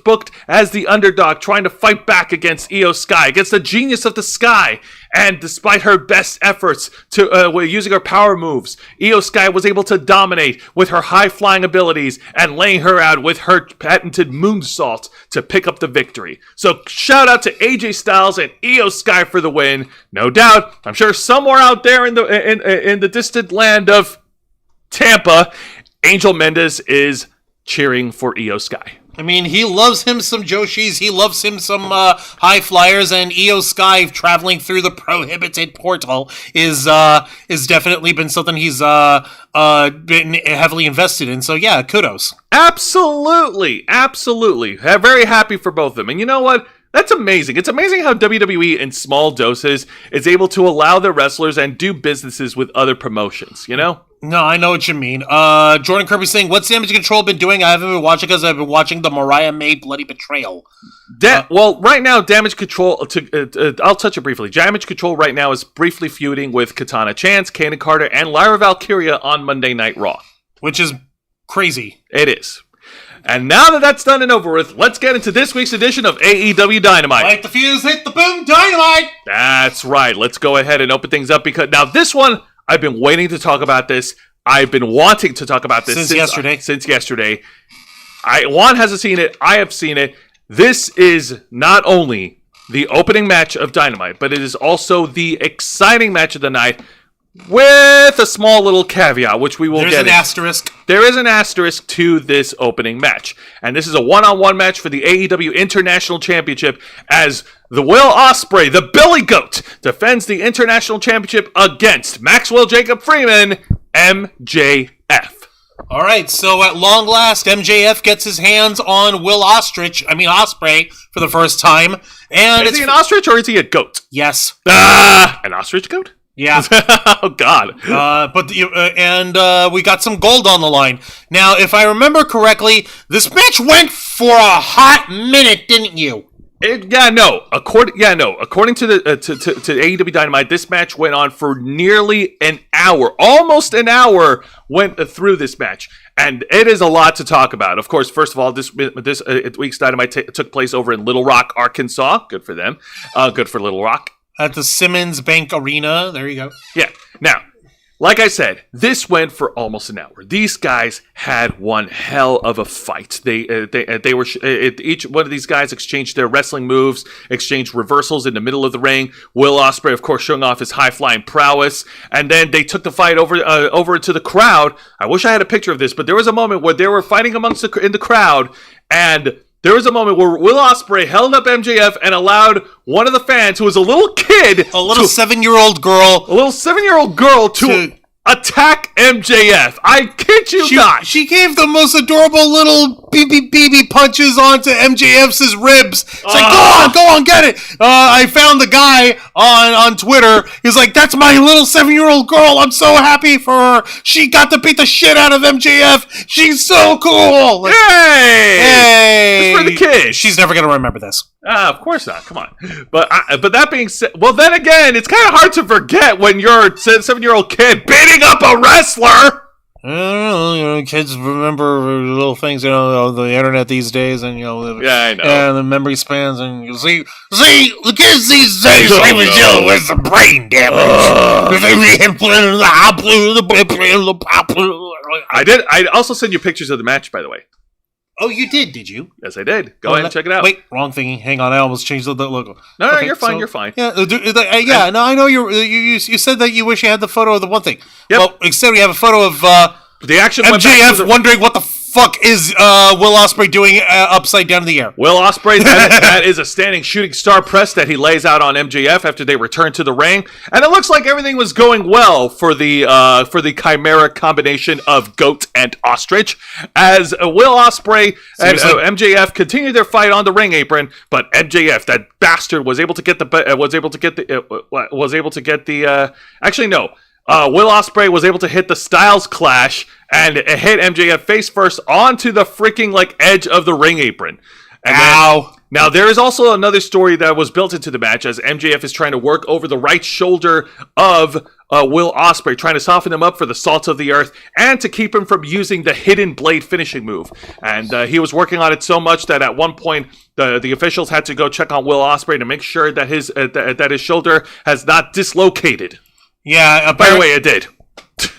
booked as the underdog, trying to fight back against Io Sky, against the genius of the Sky. And despite her best efforts using her power moves, Io Sky was able to dominate with her high-flying abilities and laying her out with her patented moonsault to pick up the victory. So shout out to AJ Styles and Io Sky for the win. No doubt, I'm sure somewhere out there in the distant land of Tampa, Angel Mendez is cheering for Io Sky. I mean, he loves him some Joshis, he loves him some high flyers, and Io Sky traveling through the prohibited portal is definitely been something he's been heavily invested in. So yeah, kudos. Absolutely. Very happy for both of them. And you know what? That's amazing. It's amazing how WWE, in small doses, is able to allow their wrestlers and do businesses with other promotions, you know? No, I know what you mean. Jordan Kirby saying, what's Damage Control been doing? I haven't been watching because I've been watching the Mariah May Bloody Betrayal. Well, right now, Damage Control, I'll touch it briefly. Damage Control right now is briefly feuding with Katana Chance, Kaden Carter, and Lyra Valkyria on Monday Night Raw. Which is crazy. It is. And now that that's done and over with, let's get into this week's edition of AEW Dynamite. Light the fuse, hit the boom, Dynamite! That's right. Let's go ahead and open things up because now this one, I've been waiting to talk about this. I've been wanting to talk about this since yesterday. Juan hasn't seen it. I have seen it. This is not only the opening match of Dynamite, but it is also the exciting match of the night with a small little caveat, which we will get. There's an asterisk. There is an asterisk to this opening match. And this is a one-on-one match for the AEW International Championship as the Will Ospreay, the Billy Goat, defends the International Championship against Maxwell Jacob Freeman, MJF. All right, so at long last, MJF gets his hands on Will Ospreay for the first time. And is he an ostrich or is he a goat? Yes. An ostrich goat? Yeah. Oh, God. We got some gold on the line. Now, if I remember correctly, this match went for a hot minute, didn't you? According to the to AEW Dynamite, this match went on for nearly an hour. Almost an hour went through this match. And it is a lot to talk about. Of course, first of all, this week's Dynamite took place over in Little Rock, Arkansas. Good for them. Good for Little Rock. At the Simmons Bank Arena. There you go. Yeah. Now, like I said, this went for almost an hour. These guys had one hell of a fight. They were each one of these guys exchanged their wrestling moves, exchanged reversals in the middle of the ring. Will Ospreay, of course, showing off his high-flying prowess, and then they took the fight over to the crowd. I wish I had a picture of this, but there was a moment where they were fighting in the crowd, and there was a moment where Will Ospreay held up MJF and allowed one of the fans, who was a little kid, a little 7-year-old girl, to attack MJF. I kid you not. She gave the most adorable little BB punches onto MJF's ribs. It's like, go on, get it. I found the guy on Twitter. He's like, that's my little 7-year-old girl. I'm so happy for her. She got to beat the shit out of MJF. She's so cool. Hey! Hey! It's for the kids. She's never going to remember this. Of course not. Come on. But that being said, well, then again, it's kind of hard to forget when you're a 7-year-old kid beating up a wrestler. I don't know, kids remember little things, the internet these days, and Yeah, I know. And the memory spans, and you see, the kids these days, with the brain damage. I also sent you pictures of the match, by the way. Oh, you did you? Yes, I did. Go ahead and check it out. Wait, wrong thingy. Hang on, I almost changed the logo. No, Okay, you're fine. so- You're fine. Yeah, no, I know you said that you wish you had the photo of the one thing. Yep. Well, instead we have a photo of The action went back to MJF wondering what the fuck is Will Ospreay doing upside down in the air. Will Ospreay, that is a standing shooting star press that he lays out on MJF after they return to the ring, and it looks like everything was going well for the chimera combination of goat and ostrich, as Will Ospreay and MJF continued their fight on the ring apron, but MJF, that bastard, was able to get Will Ospreay was able to hit the Styles Clash and hit MJF face first onto the freaking edge of the ring apron. And now there is also another story that was built into the match as MJF is trying to work over the right shoulder of Will Ospreay, trying to soften him up for the salt of the earth and to keep him from using the hidden blade finishing move. And he was working on it so much that at one point the officials had to go check on Will Ospreay to make sure that his shoulder has not dislocated. Yeah, By the way, it did.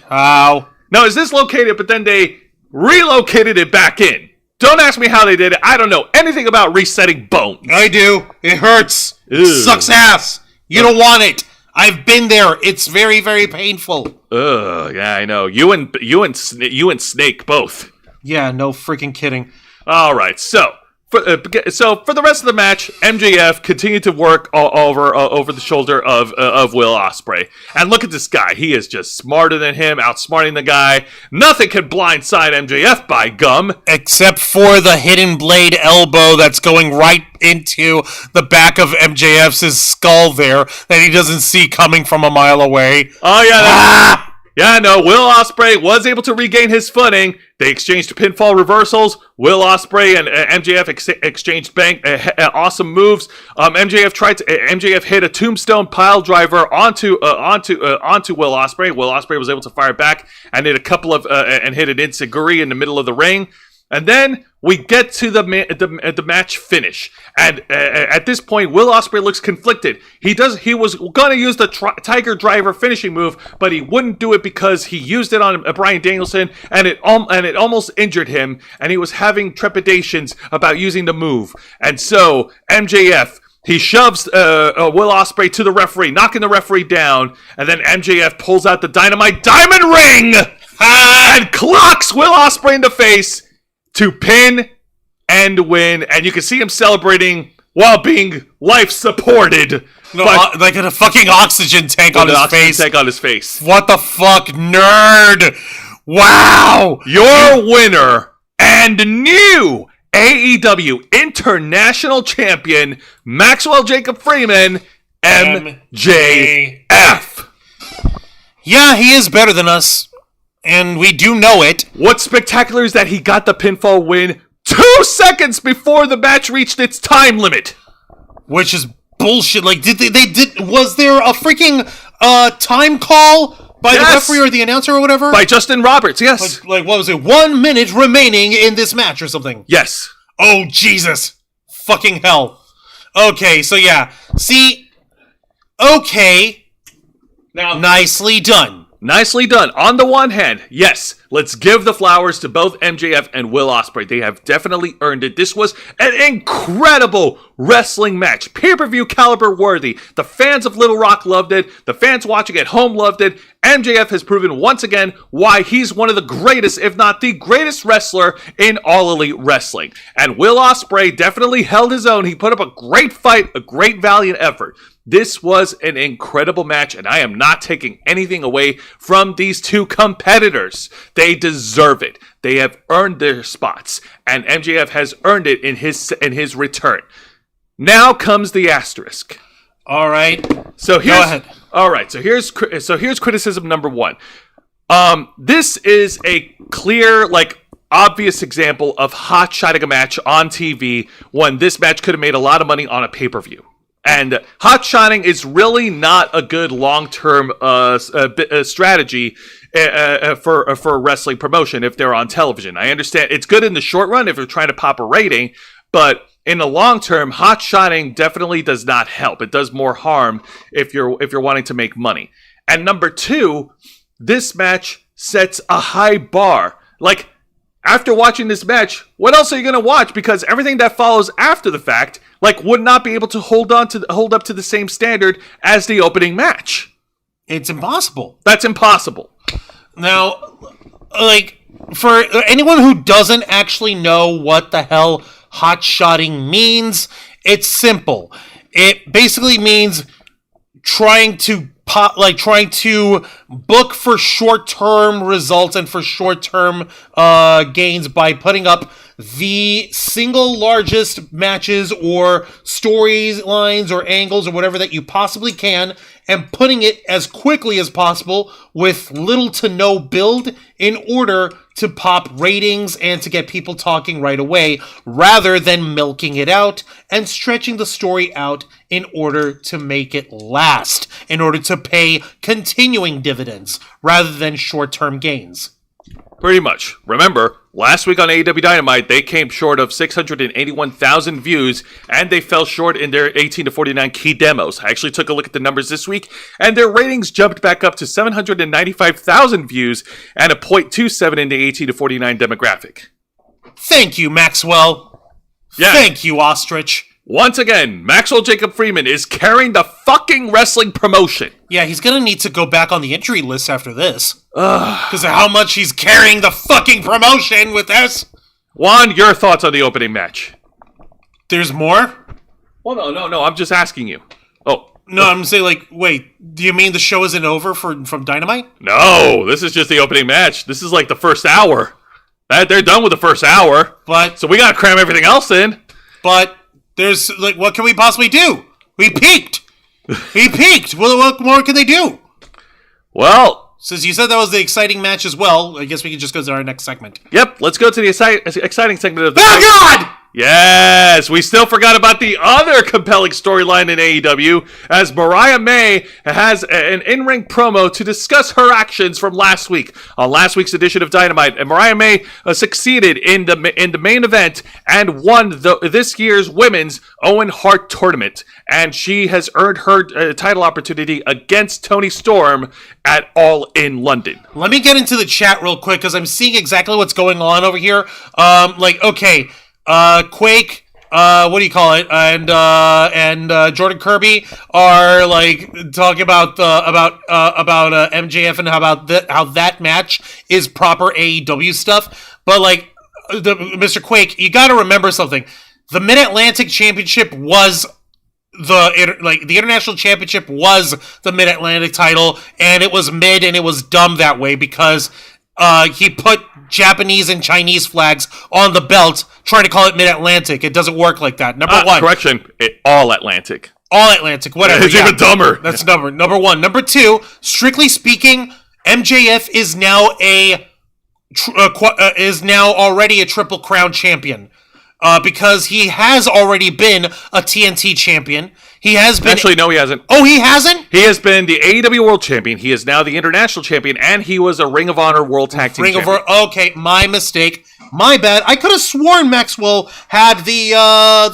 How? No, it's dislocated, but then they relocated it back in. Don't ask me how they did it. I don't know anything about resetting bones. I do. It hurts. Ew. Sucks ass. You don't want it. I've been there. It's very, very painful. Ugh, yeah, I know. You and Snake both. Yeah, no freaking kidding. All right, so for the rest of the match, MJF continued to work over the shoulder of Will Ospreay. And look at this guy. He is just smarter than him, outsmarting the guy. Nothing can blindside MJF, by gum. Except for the hidden blade elbow that's going right into the back of MJF's skull there that he doesn't see coming from a mile away. Oh, yeah. Yeah, no, Will Ospreay was able to regain his footing. They exchanged pinfall reversals. Will Ospreay and MJF exchanged awesome moves. MJF hit a tombstone pile driver onto Will Ospreay. Will Ospreay was able to fire back and hit hit an enziguri in the middle of the ring. And then we get to the match finish, and at this point, Will Ospreay looks conflicted. He was gonna use the Tiger Driver finishing move, but he wouldn't do it because he used it on Bryan Danielson, and it almost injured him, and he was having trepidations about using the move. And so MJF, he shoves Will Ospreay to the referee, knocking the referee down, and then MJF pulls out the Dynamite Diamond Ring and clocks Will Ospreay in the face to pin and win, and you can see him celebrating while being life supported. Like in a fucking oxygen tank on his face. Tank on his face. What the fuck, nerd? Wow! Your winner and new AEW International Champion, Maxwell Jacob Freeman, MJF. Yeah, he is better than us. And we do know it. What's spectacular is that he got the pinfall win 2 seconds before the match reached its time limit. Which is bullshit. Like, was there a freaking time call by the referee or the announcer or whatever? By Justin Roberts, yes. Like, what was it? 1 minute remaining in this match or something? Yes. Oh, Jesus. Fucking hell. Okay, so yeah. See? Okay. Now, nicely done. Nicely done. On the one hand, yes, let's give the flowers to both MJF and Will Ospreay. They have definitely earned it. This was an incredible wrestling match. Pay-per-view caliber worthy. The fans of Little Rock loved it. The fans watching at home loved it. MJF has proven once again why he's one of the greatest, if not the greatest wrestler in All Elite Wrestling. And Will Ospreay definitely held his own. He put up a great fight, a great valiant effort. This was an incredible match, and I am not taking anything away from these two competitors. They deserve it. They have earned their spots, and MJF has earned it in his return. Now comes the asterisk. All right. So here's, go ahead. All right. So here's criticism number one. This is a clear obvious example of hot-shotting a match on TV when this match could have made a lot of money on a pay-per-view. And hot-shotting is really not a good long-term strategy for wrestling promotion if they're on television. I understand it's good in the short run if you're trying to pop a rating, but in the long term, hot-shotting definitely does not help. It does more harm if you're wanting to make money. And number two, this match sets a high bar. Like, after watching this match, what else are you going to watch? Because everything that follows after the fact, like, would not be able to hold up to the same standard as the opening match. It's impossible. That's impossible. Now, like, for anyone who doesn't actually know what the hell hot-shotting means, it's simple. It basically means trying to book for short-term results and for short-term gains by putting up the single largest matches or storylines or angles or whatever that you possibly can, and putting it as quickly as possible with little to no build in order to pop ratings and to get people talking right away, rather than milking it out and stretching the story out in order to make it last, in order to pay continuing dividends rather than short-term gains. Pretty much. Remember, last week on AEW Dynamite, they came short of 681,000 views, and they fell short in their 18 to 49 key demos. I actually took a look at the numbers this week, and their ratings jumped back up to 795,000 views and a .27 in the 18 to 49 demographic. Thank you, Maxwell. Yeah. Thank you, Ostrich. Once again, Maxwell Jacob Freeman is carrying the fucking wrestling promotion. Yeah, he's gonna need to go back on the injury list after this. Because of how much he's carrying the fucking promotion with this. Juan, your thoughts on the opening match? There's more? Well, no, I'm just asking you. Oh. No, I'm saying, like, wait, do you mean the show isn't over from Dynamite? No, this is just the opening match. This is like the first hour. They're done with the first hour. But So we gotta cram everything else in. But there's, like, what can we possibly do? We peaked! We peaked! Well, what more can they do? Well, Since you said that was the exciting match as well, I guess we can just go to our next segment. yep, let's go to the exciting segment of the... Oh, God! Yes, we still forgot about the other compelling storyline in AEW, as Mariah May has an in-ring promo to discuss her actions from last week. On last week's edition of Dynamite, and Mariah May succeeded in the main event and won this year's Women's Owen Hart Tournament, and she has earned her title opportunity against Toni Storm at All in London. Let me get into the chat real quick, because I'm seeing exactly what's going on over here. Quake, what do you call it? And Jordan Kirby are like talking about MJF and how that match is proper AEW stuff. But like, Mr. Quake, you got to remember something. The Mid-Atlantic Championship was the International Championship was the Mid-Atlantic title, and it was mid and it was dumb that way because he put Japanese and Chinese flags on the belt, trying to call it Mid-Atlantic. It doesn't work like that. Number one. Correction, All Atlantic. All Atlantic, whatever. It's even dumber. That's number one. Number two, strictly speaking, MJF is now already a Triple Crown champion. Because he has already been a TNT champion. He has been... Actually, no, he hasn't. Oh, he hasn't? He has been the AEW World Champion. He is now the International Champion, and he was a Ring of Honor World Tag Team Champion. Okay, my mistake. My bad. I could have sworn Maxwell had the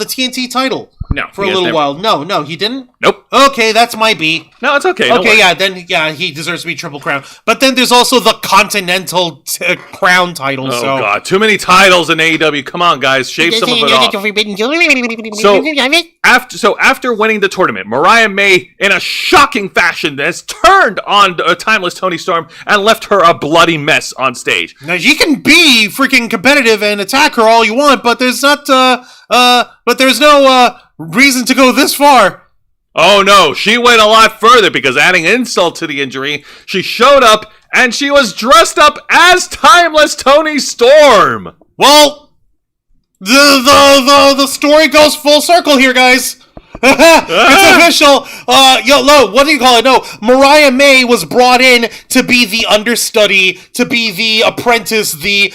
TNT title. No, for a little while. No, he didn't? Nope. Okay, that's my B. No, it's okay. Okay, he deserves to be Triple Crown. But then there's also the Continental Crown title. Oh, God. Too many titles in AEW. Come on, guys. Shave some of it off. After winning the tournament, Mariah May, in a shocking fashion, has turned on a timeless Toni Storm and left her a bloody mess on stage. Now, you can be freaking competitive and attack her all you want, but there's no reason to go this far. Oh no, she went a lot further because adding insult to the injury, she showed up and she was dressed up as timeless Toni Storm. Well, the story goes full circle here, guys. It's official. What do you call it? No, Mariah May was brought in to be the understudy, to be the apprentice, the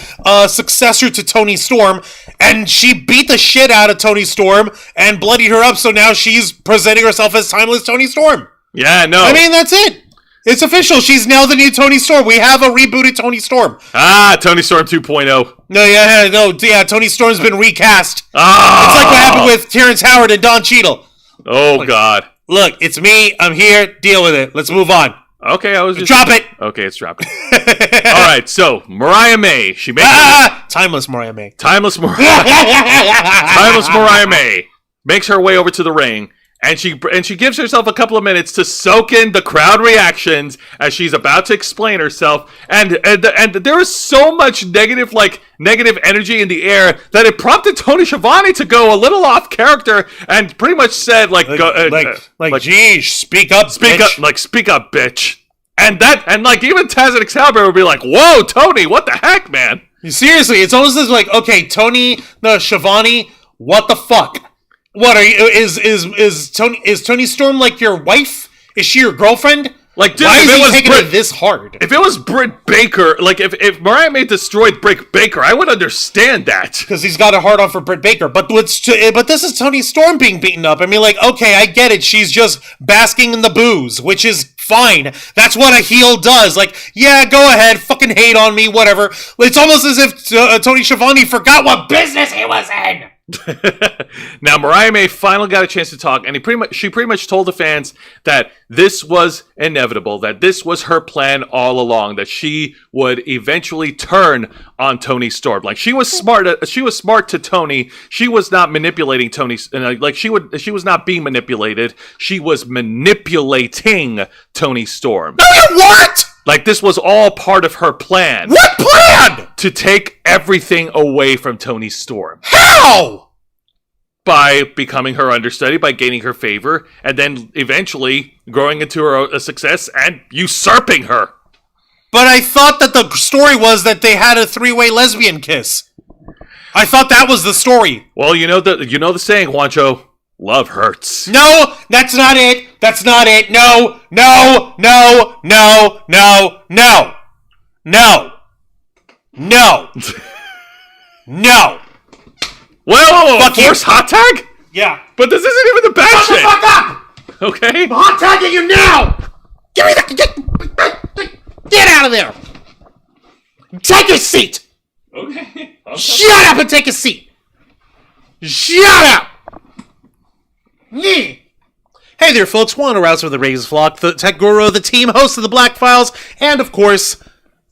successor to Toni Storm, and she beat the shit out of Toni Storm and bloodied her up. So now she's presenting herself as timeless Toni Storm. Yeah, no. I mean, that's it. It's official. She's now the new Toni Storm. We have a rebooted Toni Storm. Toni Storm 2.0. Toni Storm's been recast. Oh. It's like what happened with Terrence Howard and Don Cheadle. Oh, God. Look, it's me. I'm here. Deal with it. Let's move on. Okay, I was just... Drop it. Okay, it's dropping. All right, so Mariah May. She makes... Timeless Mariah May. Timeless Mariah May makes her way over to the ring. And she gives herself a couple of minutes to soak in the crowd reactions as she's about to explain herself. And there is so much negative energy in the air that it prompted Tony Schiavone to go a little off character and pretty much said geez, speak up, bitch. And even Taz and Excalibur would be like, whoa, Tony, what the heck, man? Seriously, it's almost as like, okay, Tony, Schiavone, what the fuck? What are you? Is Toni Storm like your wife? Is she your girlfriend? Like, dude, why is he taking it this hard? If it was Britt Baker, like if Mariah May destroyed Britt Baker, I would understand that because he's got a hard on for Britt Baker. But this is Toni Storm being beaten up. I mean, like, okay, I get it. She's just basking in the booze, which is fine. That's what a heel does. Like, yeah, go ahead, fucking hate on me, whatever. It's almost as if Tony Schiavone forgot what business he was in. Now Mariah May finally got a chance to talk, and she pretty much told the fans that this was inevitable, that this was her plan all along, that she would eventually turn on Toni Storm. Like, she was smart to Tony. She was not manipulating Tony. She was not being manipulated. She was manipulating Toni Storm. No, you what? Like, this was all part of her plan. What plan? To take everything away from Toni Storm. How? By becoming her understudy, by gaining her favor, and then eventually growing into a success and usurping her. But I thought that the story was that they had a three-way lesbian kiss. I thought that was the story. Well, you know the saying, Juancho. Love hurts. No, that's not it. That's not it. No, no, no, no, no, no, no, no, no. Well, force hot tag? Yeah. But this isn't even the bad shit. Shut the fuck up! Okay. I'm hot tagging you now! Give me get out of there! Take a seat! Okay. Shut up and take a seat! Shut up! Hey there, folks. Juan Arouse from the Ravens Flock, the tech guru, the team host of the Black Files, and of course,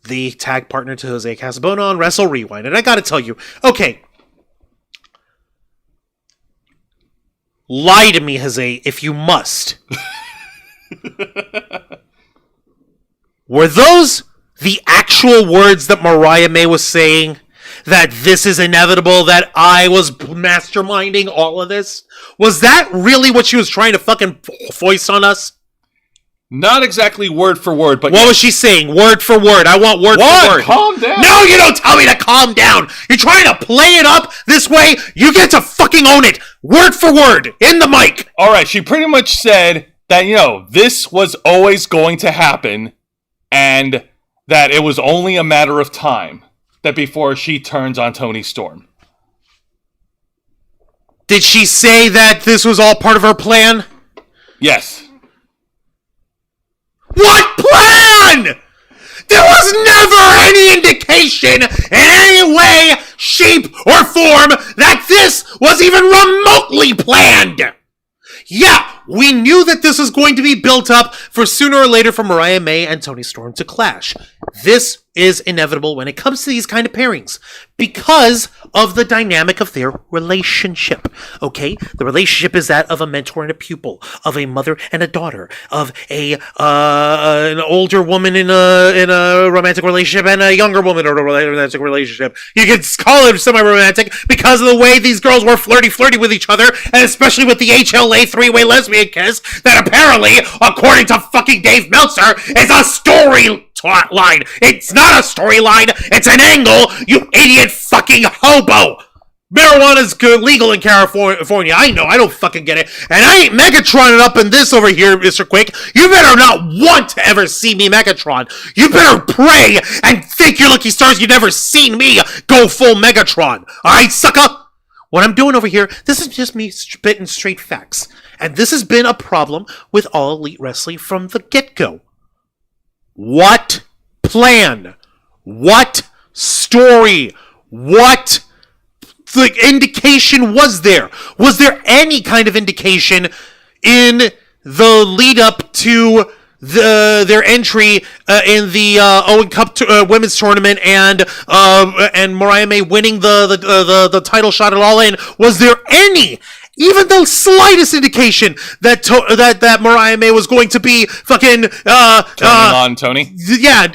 the tag partner to Jose Casabona on Wrestle Rewind. And I gotta tell you, okay, lie to me, Jose, if you must. Were those the actual words that Mariah May was saying? That this is inevitable, that I was masterminding all of this? Was that really what she was trying to fucking foist on us? Not exactly word for word, but... What was she saying? Word for word. I want word for word. Calm down. No, you don't tell me to calm down. You're trying to play it up this way. You get to fucking own it. Word for word. In the mic. All right, she pretty much said that, this was always going to happen and that it was only a matter of time. That before she turns on Toni Storm. Did she say that this was all part of her plan? Yes. What plan? There was never any indication in any way, shape, or form that this was even remotely planned. Yeah, we knew that this was going to be built up for sooner or later for Mariah May and Toni Storm to clash. This is inevitable when it comes to these kind of pairings because of the dynamic of their relationship. Okay? The relationship is that of a mentor and a pupil, of a mother and a daughter, of an older woman in a romantic relationship and a younger woman in a romantic relationship. You could call it semi-romantic because of the way these girls were flirty with each other, and especially with the HLA three-way lesbian kiss that apparently, according to fucking Dave Meltzer, is a storyline. It's not a storyline. It's an angle, you idiot fucking hobo. Marijuana's good, legal in California. I know. I don't fucking get it. And I ain't Megatron up in this over here, Mr. Quick. You better not want to ever see me Megatron. You better pray and thank your lucky stars you never seen me go full Megatron. Alright, sucker? What I'm doing over here, this is just me spitting straight facts. And this has been a problem with All Elite Wrestling from the get-go. What plan? What story? What indication was there? Was there any kind of indication in the lead up to their entry in the Owen Cup women's tournament and Mariah May winning the title shot at All In? Was there any, even the slightest indication that Mariah May was going to be fucking Turning on Tony? Yeah.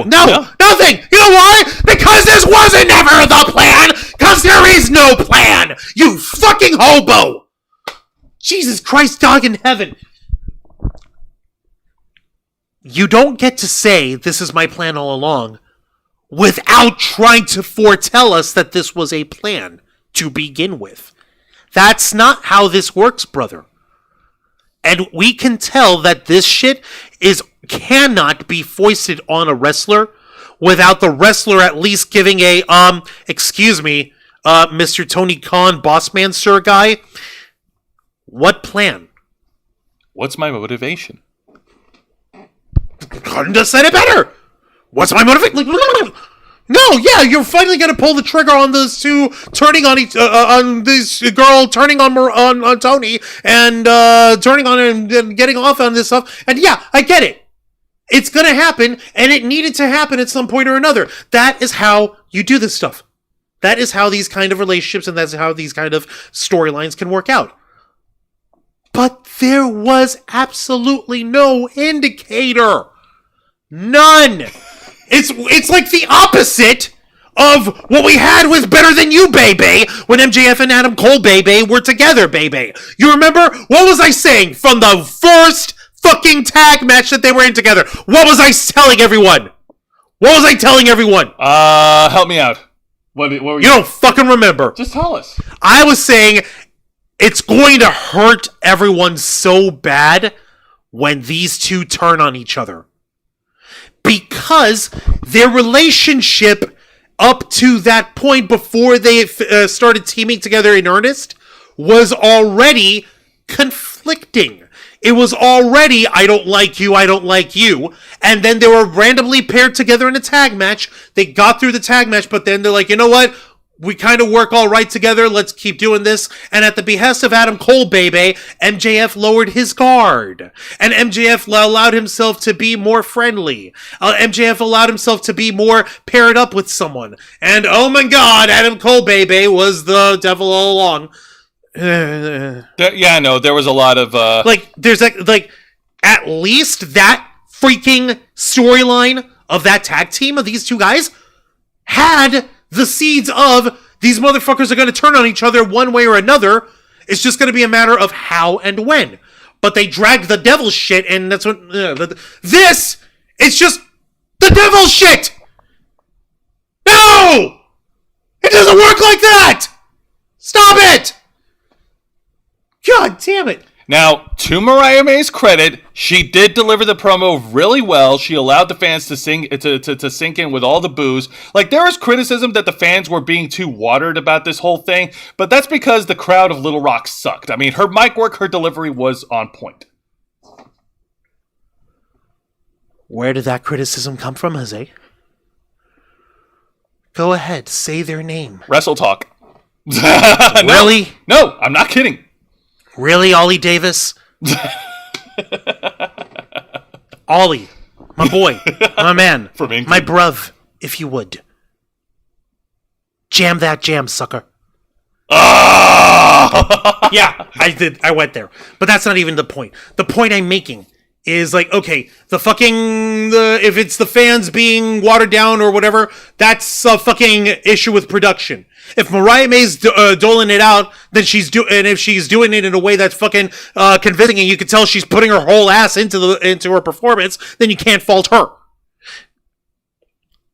No, nothing. You know why? Because this wasn't ever the plan. Because there is no plan. You fucking hobo. Jesus Christ, dog in heaven. You don't get to say this is my plan all along without trying to foretell us that this was a plan to begin with. That's not how this works, brother. And we can tell that this shit cannot be foisted on a wrestler without the wrestler at least giving a, excuse me, Mr. Tony Khan, bossman sir guy, what plan? What's my motivation? Couldn't have said it better. What's my motivation? No, yeah, you're finally gonna pull the trigger on those two turning on this girl turning on Tony and turning on and getting off on this stuff. And yeah, I get it. It's gonna happen, and it needed to happen at some point or another. That is how you do this stuff. That is how these kind of relationships and that's how these kind of storylines can work out. But there was absolutely no indicator. None. It's like the opposite of what we had with Better Than You, baby, when MJF and Adam Cole, baby, were together, baby. You remember? What was I saying from the first fucking tag match that they were in together? What was I telling everyone? What was I telling everyone? Help me out. What were you don't fucking remember. Just tell us. I was saying it's going to hurt everyone so bad when these two turn on each other. Because their relationship up to that point before they started teaming together in earnest was already conflicting. It was already, I don't like you, I don't like you. And then they were randomly paired together in a tag match. They got through the tag match, but then they're like, you know what? We kind of work all right together. Let's keep doing this. And at the behest of Adam Cole, baby, MJF lowered his guard. And MJF allowed himself to be more friendly. MJF allowed himself to be more paired up with someone. And oh my god, Adam Cole, baby, was the devil all along. Yeah, no, there was a lot of... there's at least that freaking storyline of that tag team of these two guys had the seeds of these motherfuckers are going to turn on each other one way or another. It's just going to be a matter of how and when. But they dragged the devil shit, and that's what... this is just the devil shit! No! It doesn't work like that! Stop it! God damn it. Now, to Mariah May's credit, she did deliver the promo really well. She allowed the fans to sink in with all the boos. Like, there was criticism that the fans were being too watered about this whole thing, but that's because the crowd of Little Rock sucked. I mean, her mic work, her delivery was on point. Where did that criticism come from, Jose? Go ahead, say their name. Wrestle Talk. Really? No, I'm not kidding. Really, Ollie Davis? Ollie, my boy, my man, my bruv, if you would. Jam that jam, sucker. Yeah, I did. I went there. But that's not even the point. The point I'm making is like, okay, if it's the fans being watered down or whatever, that's a fucking issue with production. If Mariah May's doling it out, then and if she's doing it in a way that's fucking convincing, and you can tell she's putting her whole ass into her performance, then you can't fault her.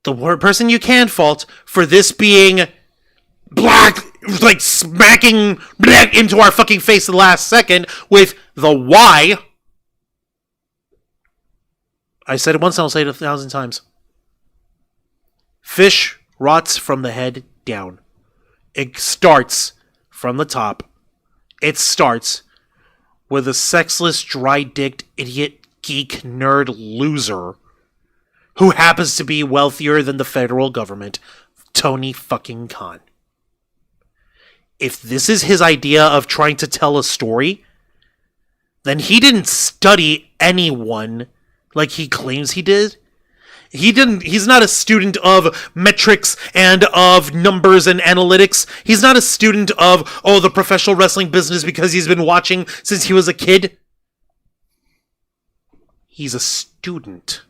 The person you can fault for this being black like smacking into our fucking face at the last second with the why. I said it once and I'll say it 1,000 times. Fish rots from the head down. It starts from the top. It starts with a sexless, dry-dicked, idiot, geek, nerd loser who happens to be wealthier than the federal government, Tony fucking Khan. If this is his idea of trying to tell a story, then he didn't study anyone like he claims he did. He's not a student of metrics and of numbers and analytics. He's not a student of, the professional wrestling business because he's been watching since he was a kid. He's a student.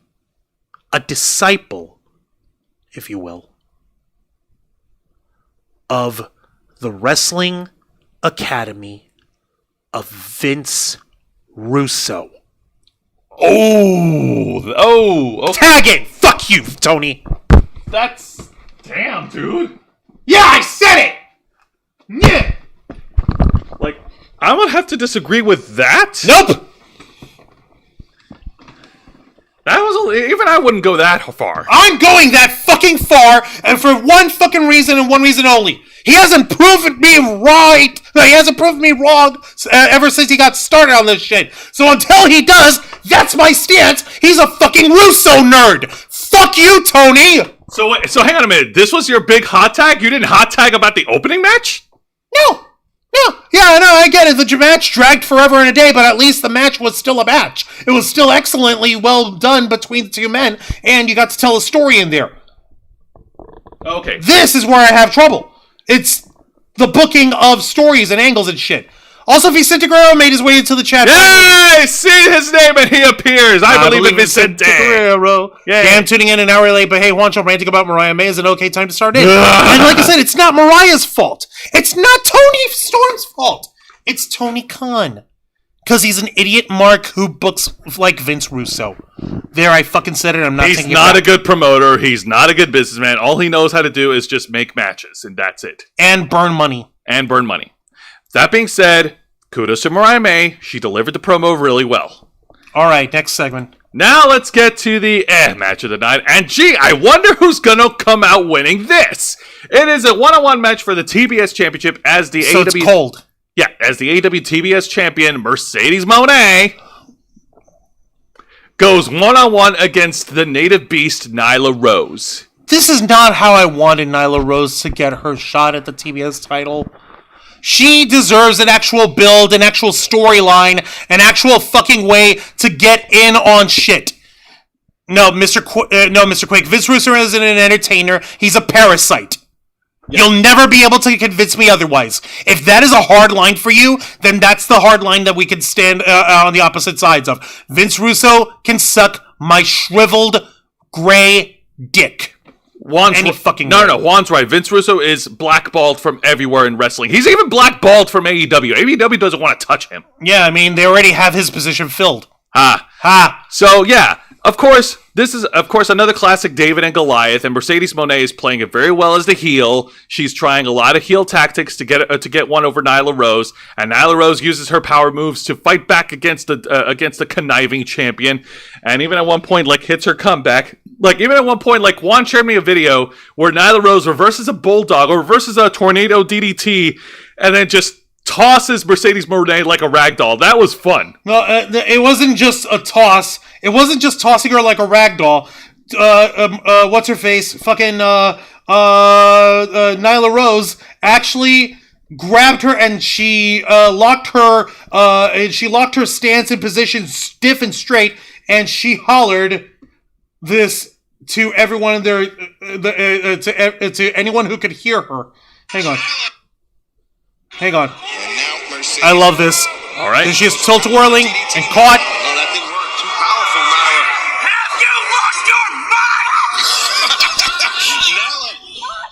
A disciple, if you will, of the Wrestling Academy of Vince Russo. Okay. Tag it! Fuck you, Tony! That's... Damn, dude. Yeah, I said it! Yeah. Like, I'm gonna have to disagree with that? Nope! That was... Even I wouldn't go that far. I'm going that fucking far, and for one fucking reason and one reason only. He hasn't proven me right. No, he hasn't proven me wrong ever since he got started on this shit. So until he does, that's my stance. He's a fucking Russo nerd. Fuck you, Tony. So hang on a minute. This was your big hot tag? You didn't hot tag about the opening match? No. Yeah, no, I get it. The match dragged forever and a day, but at least the match was still a match. It was still excellently well done between the two men, and you got to tell a story in there. Okay. This is where I have trouble. It's the booking of stories and angles and shit. Also, Vicente Guerrero made his way into the chat. Yay! See his name and he appears. I believe in Vicente Guerrero. Yay. Damn, tuning in an hour late, but hey, Juancho ranting about Mariah May is an okay time to start in. And like I said, it's not Mariah's fault. It's not Tony Storm's fault. It's Tony Khan. Because he's an idiot mark who books like Vince Russo. There, I fucking said it. I'm not He's taking not it a good promoter. He's not a good businessman. All he knows how to do is just make matches, and that's it. And burn money. That being said, kudos to Mariah May. She delivered the promo really well. All right, next segment. Now let's get to the match of the night. And gee, I wonder who's going to come out winning this. It is a one-on-one match for the TBS Championship as the So AEW... it's cold. Yeah, as the AEW TBS Champion, Mercedes Moné goes one-on-one against the native beast, Nyla Rose. This is not how I wanted Nyla Rose to get her shot at the TBS title. She deserves an actual build, an actual storyline, an actual fucking way to get in on shit. No, Mr. Quake. Vince Russo isn't an entertainer. He's a parasite. Yeah. You'll never be able to convince me otherwise. If that is a hard line for you, then that's the hard line that we can stand on the opposite sides of. Vince Russo can suck my shriveled gray dick. Juan's right. Vince Russo is blackballed from everywhere in wrestling. He's even blackballed from AEW. AEW doesn't want to touch him. Yeah, I mean, they already have his position filled. Ha. So, yeah, of course, this is, another classic David and Goliath, and Mercedes Moné is playing it very well as the heel. She's trying a lot of heel tactics to get one over Nyla Rose, and Nyla Rose uses her power moves to fight back against the conniving champion, and even at one point, hits her comeback. Juan shared me a video where Nyla Rose reverses a bulldog or reverses a tornado DDT, and then just tosses Mercedes Moné like a rag doll. That was fun. No, it wasn't just a toss. It wasn't just tossing her like a rag doll. What's her face? Fucking Nyla Rose actually grabbed her and she locked her stance in position stiff and straight, and she hollered this to everyone in there, to anyone who could hear her. Hang on. I love this. All right. And she's tilt-whirling and caught. Oh, that didn't work. Too powerful, Nyla. Have you lost your mind? Nyla,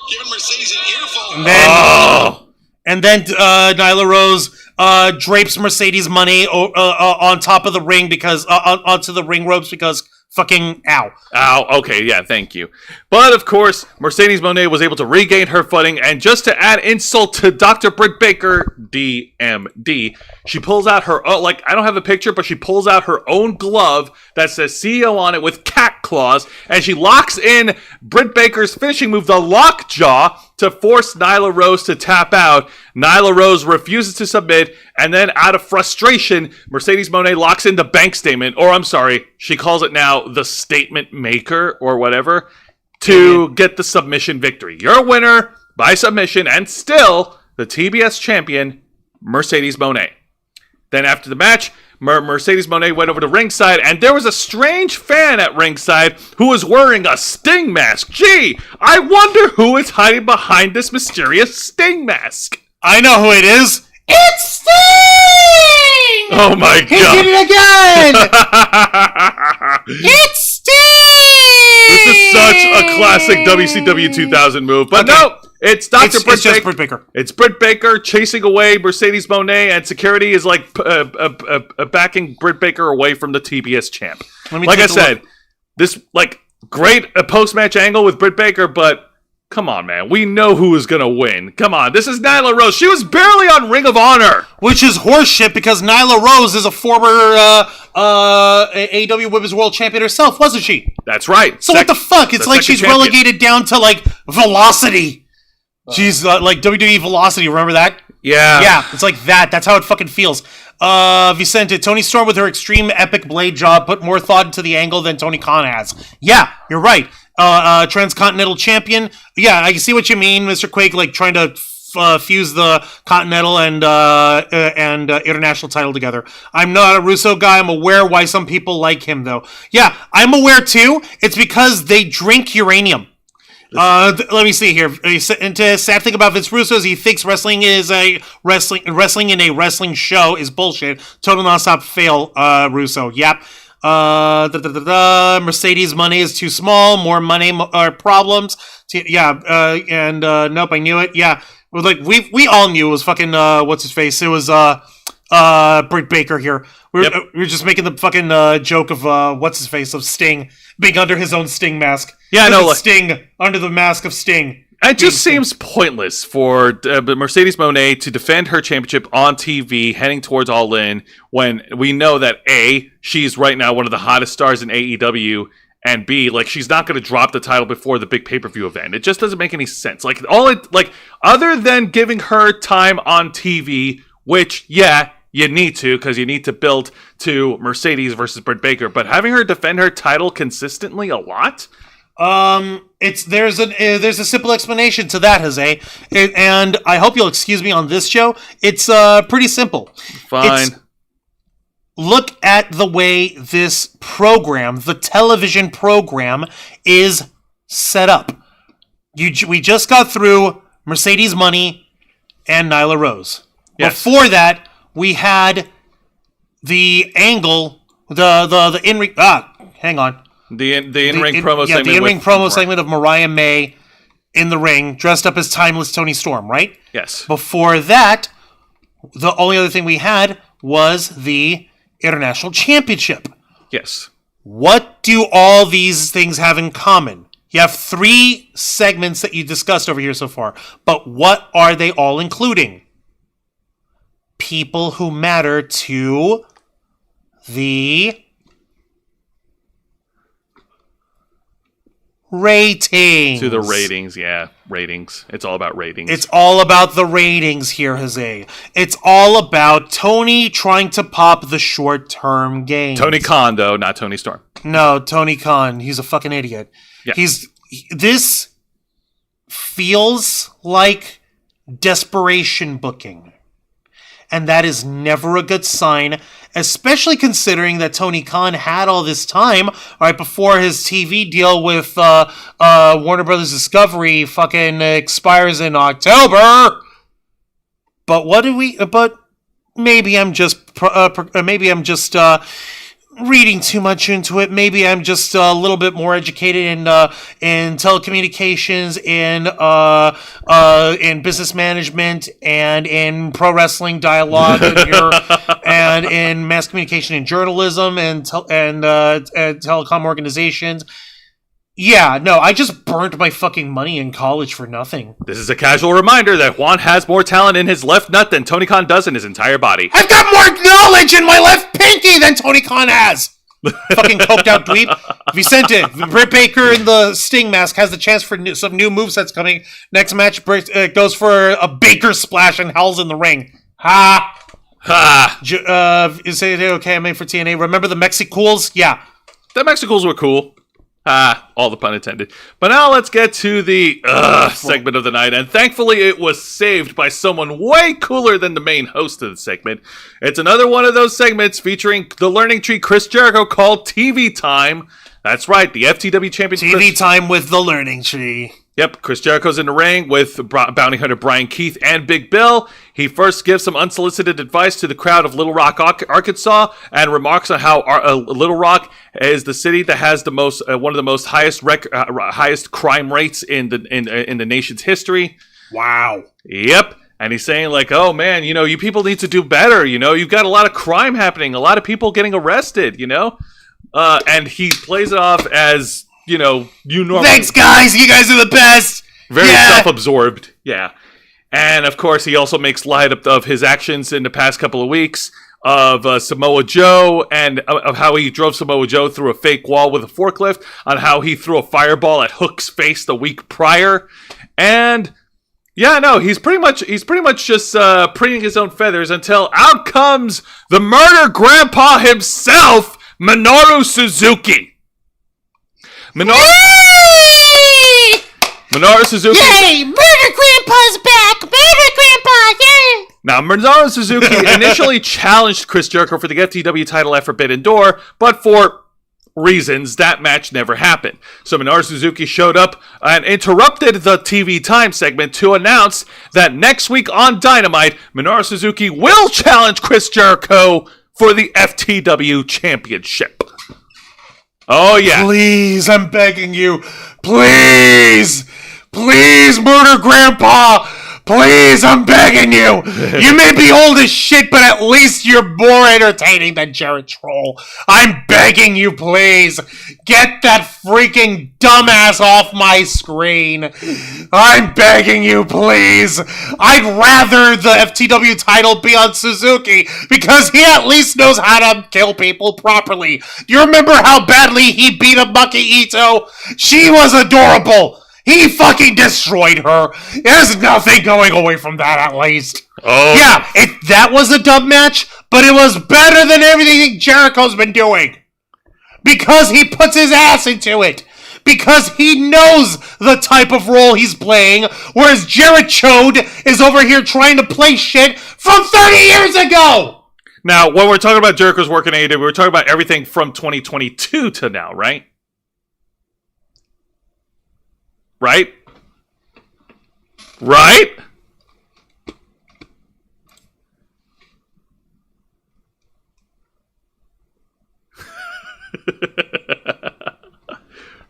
giving Mercedes an earful. And then Nyla Rose drapes Mercedes money on top of the ring onto the ring ropes because Fucking ow. Ow, okay, yeah, thank you. But, of course, Mercedes Moné was able to regain her footing, and just to add insult to Dr. Britt Baker, DMD, she pulls out her own, I don't have a picture, but she pulls out her own glove that says CEO on it with cat claws, and she locks in Britt Baker's finishing move, the lockjaw, to force Nyla Rose to tap out. Nyla Rose refuses to submit, and then out of frustration, Mercedes Moné locks in the bank statement, or I'm sorry, she calls it now the statement maker, or whatever, to get the submission victory. Your winner by submission, and still the TBS champion, Mercedes Moné. Then after the match, Mercedes Moné went over to ringside, and there was a strange fan at ringside who was wearing a Sting mask. Gee, I wonder who is hiding behind this mysterious Sting mask. I know who it is. It's Sting! Oh my He did god. it again! It's Sting! This is such a classic WCW 2000 move. But no, it's Dr. It's just Britt Baker. It's Britt Baker chasing away Mercedes Moné, and security is backing Britt Baker away from the TBS champ. Like I said, this great post-match angle with Britt Baker, but come on, man. We know who is going to win. Come on. This is Nyla Rose. She was barely on Ring of Honor. Which is horseshit because Nyla Rose is a former AEW Women's World Champion herself, wasn't she? That's right. So what the fuck? It's like she's relegated down to Velocity. She's like WWE Velocity. Remember that? Yeah. Yeah, it's like that. That's how it fucking feels. Vicente, Toni Storm with her extreme epic blade job put more thought into the angle than Tony Khan has. Yeah, you're right. Transcontinental champion. Yeah, I can see what you mean, Mr. Quake, trying to fuse the Continental and International title together. I'm not a Russo guy. I'm aware why some people like him, though. Yeah, I'm aware, too. It's because they drink uranium. Let me see here. And the sad thing about Vince Russo is he thinks wrestling in a wrestling show is bullshit. Total nonstop fail, Russo. Yep. Mercedes money is too small. More money are problems. Nope, I knew it. Yeah, we all knew it was fucking what's his face. It was Britt Baker here. We were just making the fucking joke of what's his face of Sting being under his own Sting mask. Yeah, no, Sting under the mask of Sting. It just seems pointless for Mercedes Moné to defend her championship on TV heading towards All In when we know that A, she's right now one of the hottest stars in AEW, and B, she's not going to drop the title before the big pay-per-view event. It just doesn't make any sense. Other than giving her time on TV, which, yeah, you need to, because you need to build to Mercedes versus Britt Baker, but having her defend her title consistently a lot? There's a simple explanation to that, Jose, and I hope you'll excuse me on this show. It's pretty simple. Fine. Look at the way this program, the television program, is set up. We just got through Mercedes Money and Nyla Rose. Yes. Before that, we had the angle, the in-ring. Hang on. The in-ring promo segment. The in-ring promo segment of Mariah May in the ring, dressed up as timeless Toni Storm, right? Yes. Before that, the only other thing we had was the International Championship. Yes. What do all these things have in common? You have 3 segments that you discussed over here so far, but what are they all including? People who matter to the ratings. To the ratings, yeah. Ratings. It's all about ratings. It's all about the ratings here, Jose. It's all about Tony trying to pop the short-term gains. Tony Khan, though, not Tony Storm. No, Tony Khan. He's a fucking idiot. Yeah. This feels like desperation booking. And that is never a good sign, especially considering that Tony Khan had all this time right before his TV deal with Warner Brothers Discovery fucking expires in October. But what do we? But maybe I'm just reading too much into it. Maybe I'm just a little bit more educated in telecommunications, in business management, and in pro wrestling dialogue, and in mass communication and journalism, and telecom organizations. Yeah, no, I just burnt my fucking money in college for nothing. This is a casual reminder that Juan has more talent in his left nut than Tony Khan does in his entire body. I've got more knowledge in my left pinky than Tony Khan has! Fucking coked out dweeb. Vicente, Britt Baker in the Sting mask has the chance for some new movesets coming. Next match goes for a Baker splash and howls in the ring. Ha! Ha! Is it okay? I'm in for TNA. Remember the Mexicools? Yeah. The Mexicools were cool. All the pun intended. But now let's get to the segment of the night, and thankfully it was saved by someone way cooler than the main host of the segment. It's another one of those segments featuring the Learning Tree Chris Jericho called TV Time. That's right, the FTW champion. TV Time with the Learning Tree. Yep, Chris Jericho's in the ring with bounty hunter Brian Keith and Big Bill. He first gives some unsolicited advice to the crowd of Little Rock, Arkansas, and remarks on how Little Rock is the city that has the most one of the most highest crime rates in the nation's history. Wow. Yep. And he's saying like, oh man, you people need to do better. You've got a lot of crime happening, a lot of people getting arrested. And he plays it off as. You normally... Thanks, guys! You guys are the best! Very self-absorbed, yeah. And, of course, he also makes light of his actions in the past couple of weeks of Samoa Joe, and of how he drove Samoa Joe through a fake wall with a forklift, on how he threw a fireball at Hook's face the week prior. And, yeah, no, he's pretty much just preening his own feathers until out comes the murder grandpa himself, Minoru Suzuki. Minoru Suzuki. Yay! Murder Grandpa's back! Murder Grandpa! Yay! Now, Minoru Suzuki initially challenged Chris Jericho for the FTW title at Forbidden Door, but for reasons, that match never happened. So Minoru Suzuki showed up and interrupted the TV Time segment to announce that next week on Dynamite, Minoru Suzuki will challenge Chris Jericho for the FTW Championship. Oh, yeah. Please, I'm begging you. Please! Please, Murder Grandpa! Please, I'm begging you! You may be old as shit, but at least you're more entertaining than Jared Troll. I'm begging you, please! Get that freaking dumbass off my screen! I'm begging you, please! I'd rather the FTW title be on Suzuki, because he at least knows how to kill people properly. Do you remember how badly he beat up Maki Ito? She was adorable! He fucking destroyed her. There's nothing going away from that, at least. Oh. Yeah, that was a dub match, but it was better than everything Jericho's been doing. Because he puts his ass into it. Because he knows the type of role he's playing, whereas Jared Chode is over here trying to play shit from 30 years ago. Now, when we're talking about Jericho's work in AEW, we're talking about everything from 2022 to now, right? Right? Right?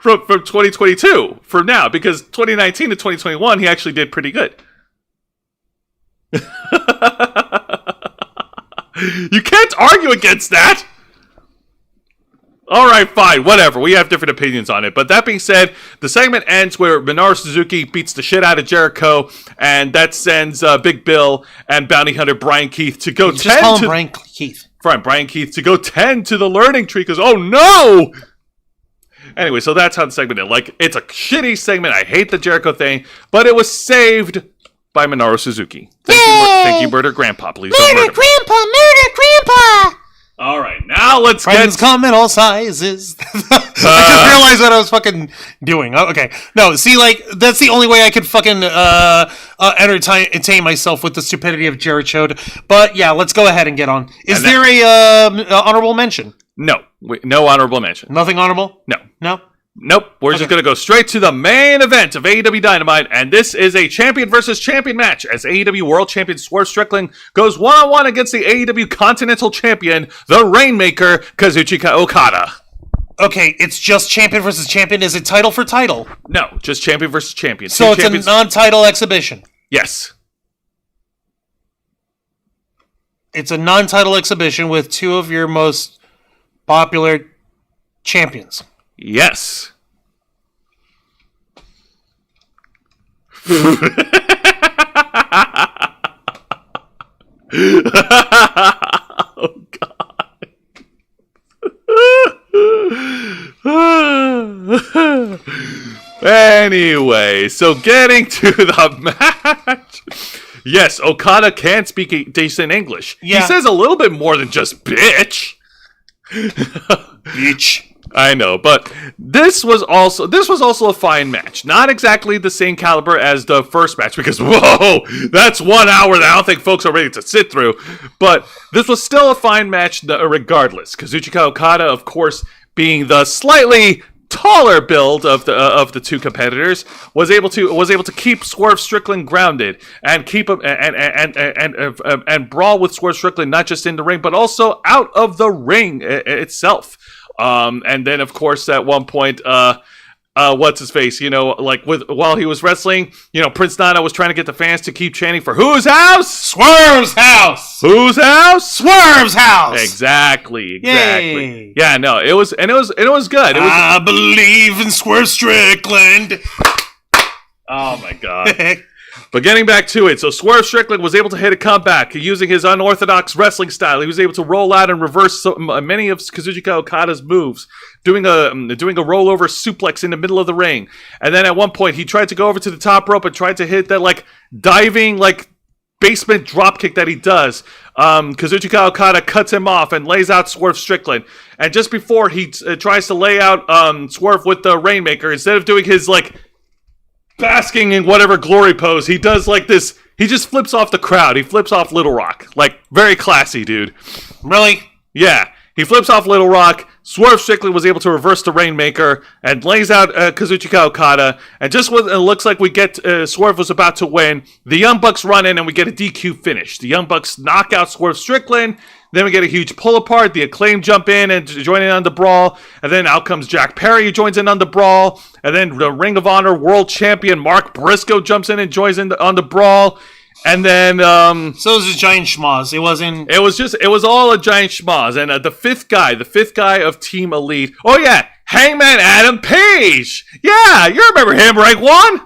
from 2022, from now, because 2019 to 2021, he actually did pretty good. You can't argue against that! Alright, fine, whatever. We have different opinions on it. But that being said, the segment ends where Minoru Suzuki beats the shit out of Jericho, and that sends Big Bill and bounty hunter Brian Keith to go Just call him Brian Keith. Fine, Brian Keith to go tend to the Learning Tree, because, oh no! Anyway, so that's how the segment ended. Like, it's a shitty segment. I hate the Jericho thing, but it was saved by Minoru Suzuki. Thank you, Murder Grandpa. Please don't murder me. Murder Grandpa! All right, now let's Friends come in all sizes. I just realized what I was fucking doing. Oh, okay. No, see, like, that's the only way I could fucking entertain myself with the stupidity of Jared Chode. But, yeah, let's go ahead and get on. Is there a honorable mention? No. No honorable mention. Nothing honorable? No. No? Nope, we're just going to go straight to the main event of AEW Dynamite, and this is a champion versus champion match as AEW World Champion Swerve Strickland goes one-on-one against the AEW Continental Champion, the Rainmaker, Kazuchika Okada. Okay, it's just champion versus champion. Is it title for title? No, just champion versus champion. So it's a non-title exhibition. Yes. It's a non-title exhibition with two of your most popular champions. Yes. Oh, God. Anyway, so getting to the match. Yes, Okada can speak decent English. Yeah. He says a little bit more than just bitch. Bitch. I know, but this was also a fine match. Not exactly the same caliber as the first match, because whoa, that's 1 hour that I don't think folks are ready to sit through. But this was still a fine match regardless. Kazuchika Okada, of course, being the slightly taller build of the two competitors, was able to keep Swerve Strickland grounded and keep him and brawl with Swerve Strickland not just in the ring but also out of the ring itself. And then, of course, at one point, what's his face? You know, like while he was wrestling, you know, Prince Nana was trying to get the fans to keep chanting for whose house? Swerve's house. Whose house? Swerve's house. Exactly. Yay. Yeah, no, it was good. I believe in Swerve Strickland. Oh my God. But getting back to it, so Swerve Strickland was able to hit a comeback using his unorthodox wrestling style. He was able to roll out and reverse many of Kazuchika Okada's moves, doing a rollover suplex in the middle of the ring. And then at one point, he tried to go over to the top rope and tried to hit that diving basement dropkick that he does. Kazuchika Okada cuts him off and lays out Swerve Strickland. And just before he tries to lay out Swerve with the Rainmaker, instead of doing his basking in whatever glory pose, he does this. He just flips off the crowd. He flips off Little Rock. Very classy, dude. Really? Yeah. He flips off Little Rock. Swerve Strickland was able to reverse the Rainmaker and lays out Kazuchika Okada. And just when it looks like we get Swerve was about to win, the Young Bucks run in and we get a DQ finish. The Young Bucks knock out Swerve Strickland. Then we get a huge pull apart. The Acclaim jump in and join in on the brawl. And then out comes Jack Perry, who joins in on the brawl. And then the Ring of Honor World Champion Mark Briscoe jumps in and joins in on the brawl. And then so it was a giant schmoz. It wasn't. It was all a giant schmoz. And the fifth guy of Team Elite. Oh yeah, Hangman Adam Page. Yeah, you remember him, right, Juan?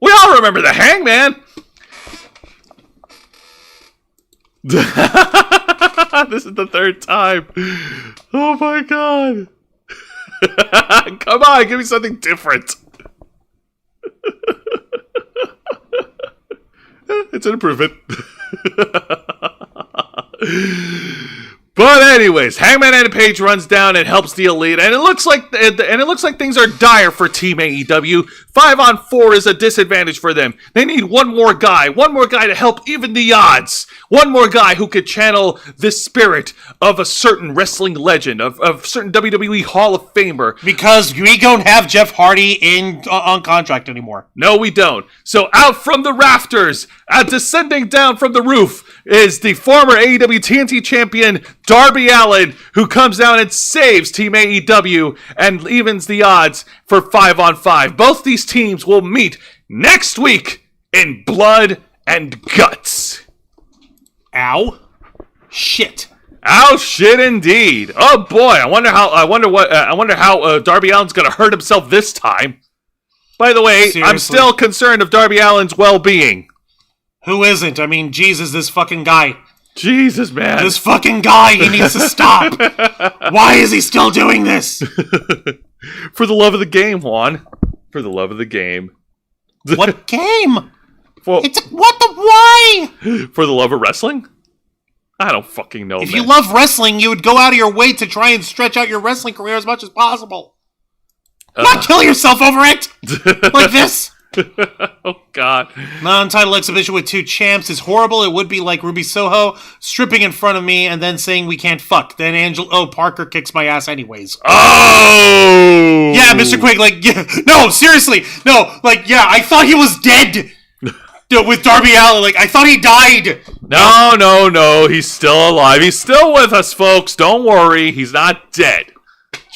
We all remember the Hangman. This is the third time. Oh my God. Come on, give me something different. It's an improvement. But anyways, Hangman Adam Page runs down and helps the Elite, and it looks like things are dire for Team AEW. 5-on-4 is a disadvantage for them. They need one more guy to help even the odds. One more guy who could channel the spirit of a certain wrestling legend, of a certain WWE Hall of Famer. Because we don't have Jeff Hardy on contract anymore. No, we don't. So out from the rafters, descending down from the roof, is the former AEW TNT champion Darby Allin, who comes down and saves Team AEW and evens the odds for 5-on-5. Both these teams will meet next week in Blood and Guts. Ow. Shit. Oh shit, indeed. Oh boy, I wonder how Darby Allin's gonna hurt himself this time. By the way, Seriously? I'm still concerned of Darby Allin's well-being. Who isn't? I mean, Jesus, this fucking guy. Jesus, man. This fucking guy, he needs to stop. Why is he still doing this? For the love of the game, Juan. For the love of the game. What game? For Why? the love of wrestling? I don't fucking know, If man. you love wrestling, you would go out of your way to try and stretch out your wrestling career as much as possible. Not kill yourself over it! Like this! Oh, God. Non-title exhibition with 2 champs is horrible. It would be like Ruby Soho stripping in front of me and then saying we can't fuck. Then Parker kicks my ass anyways. Oh! Yeah, Mr. Quake, like, yeah, no, seriously. No, like, yeah, I thought he was dead with Darby Allin. Like, I thought he died. No. He's still alive. He's still with us, folks. Don't worry. He's not dead.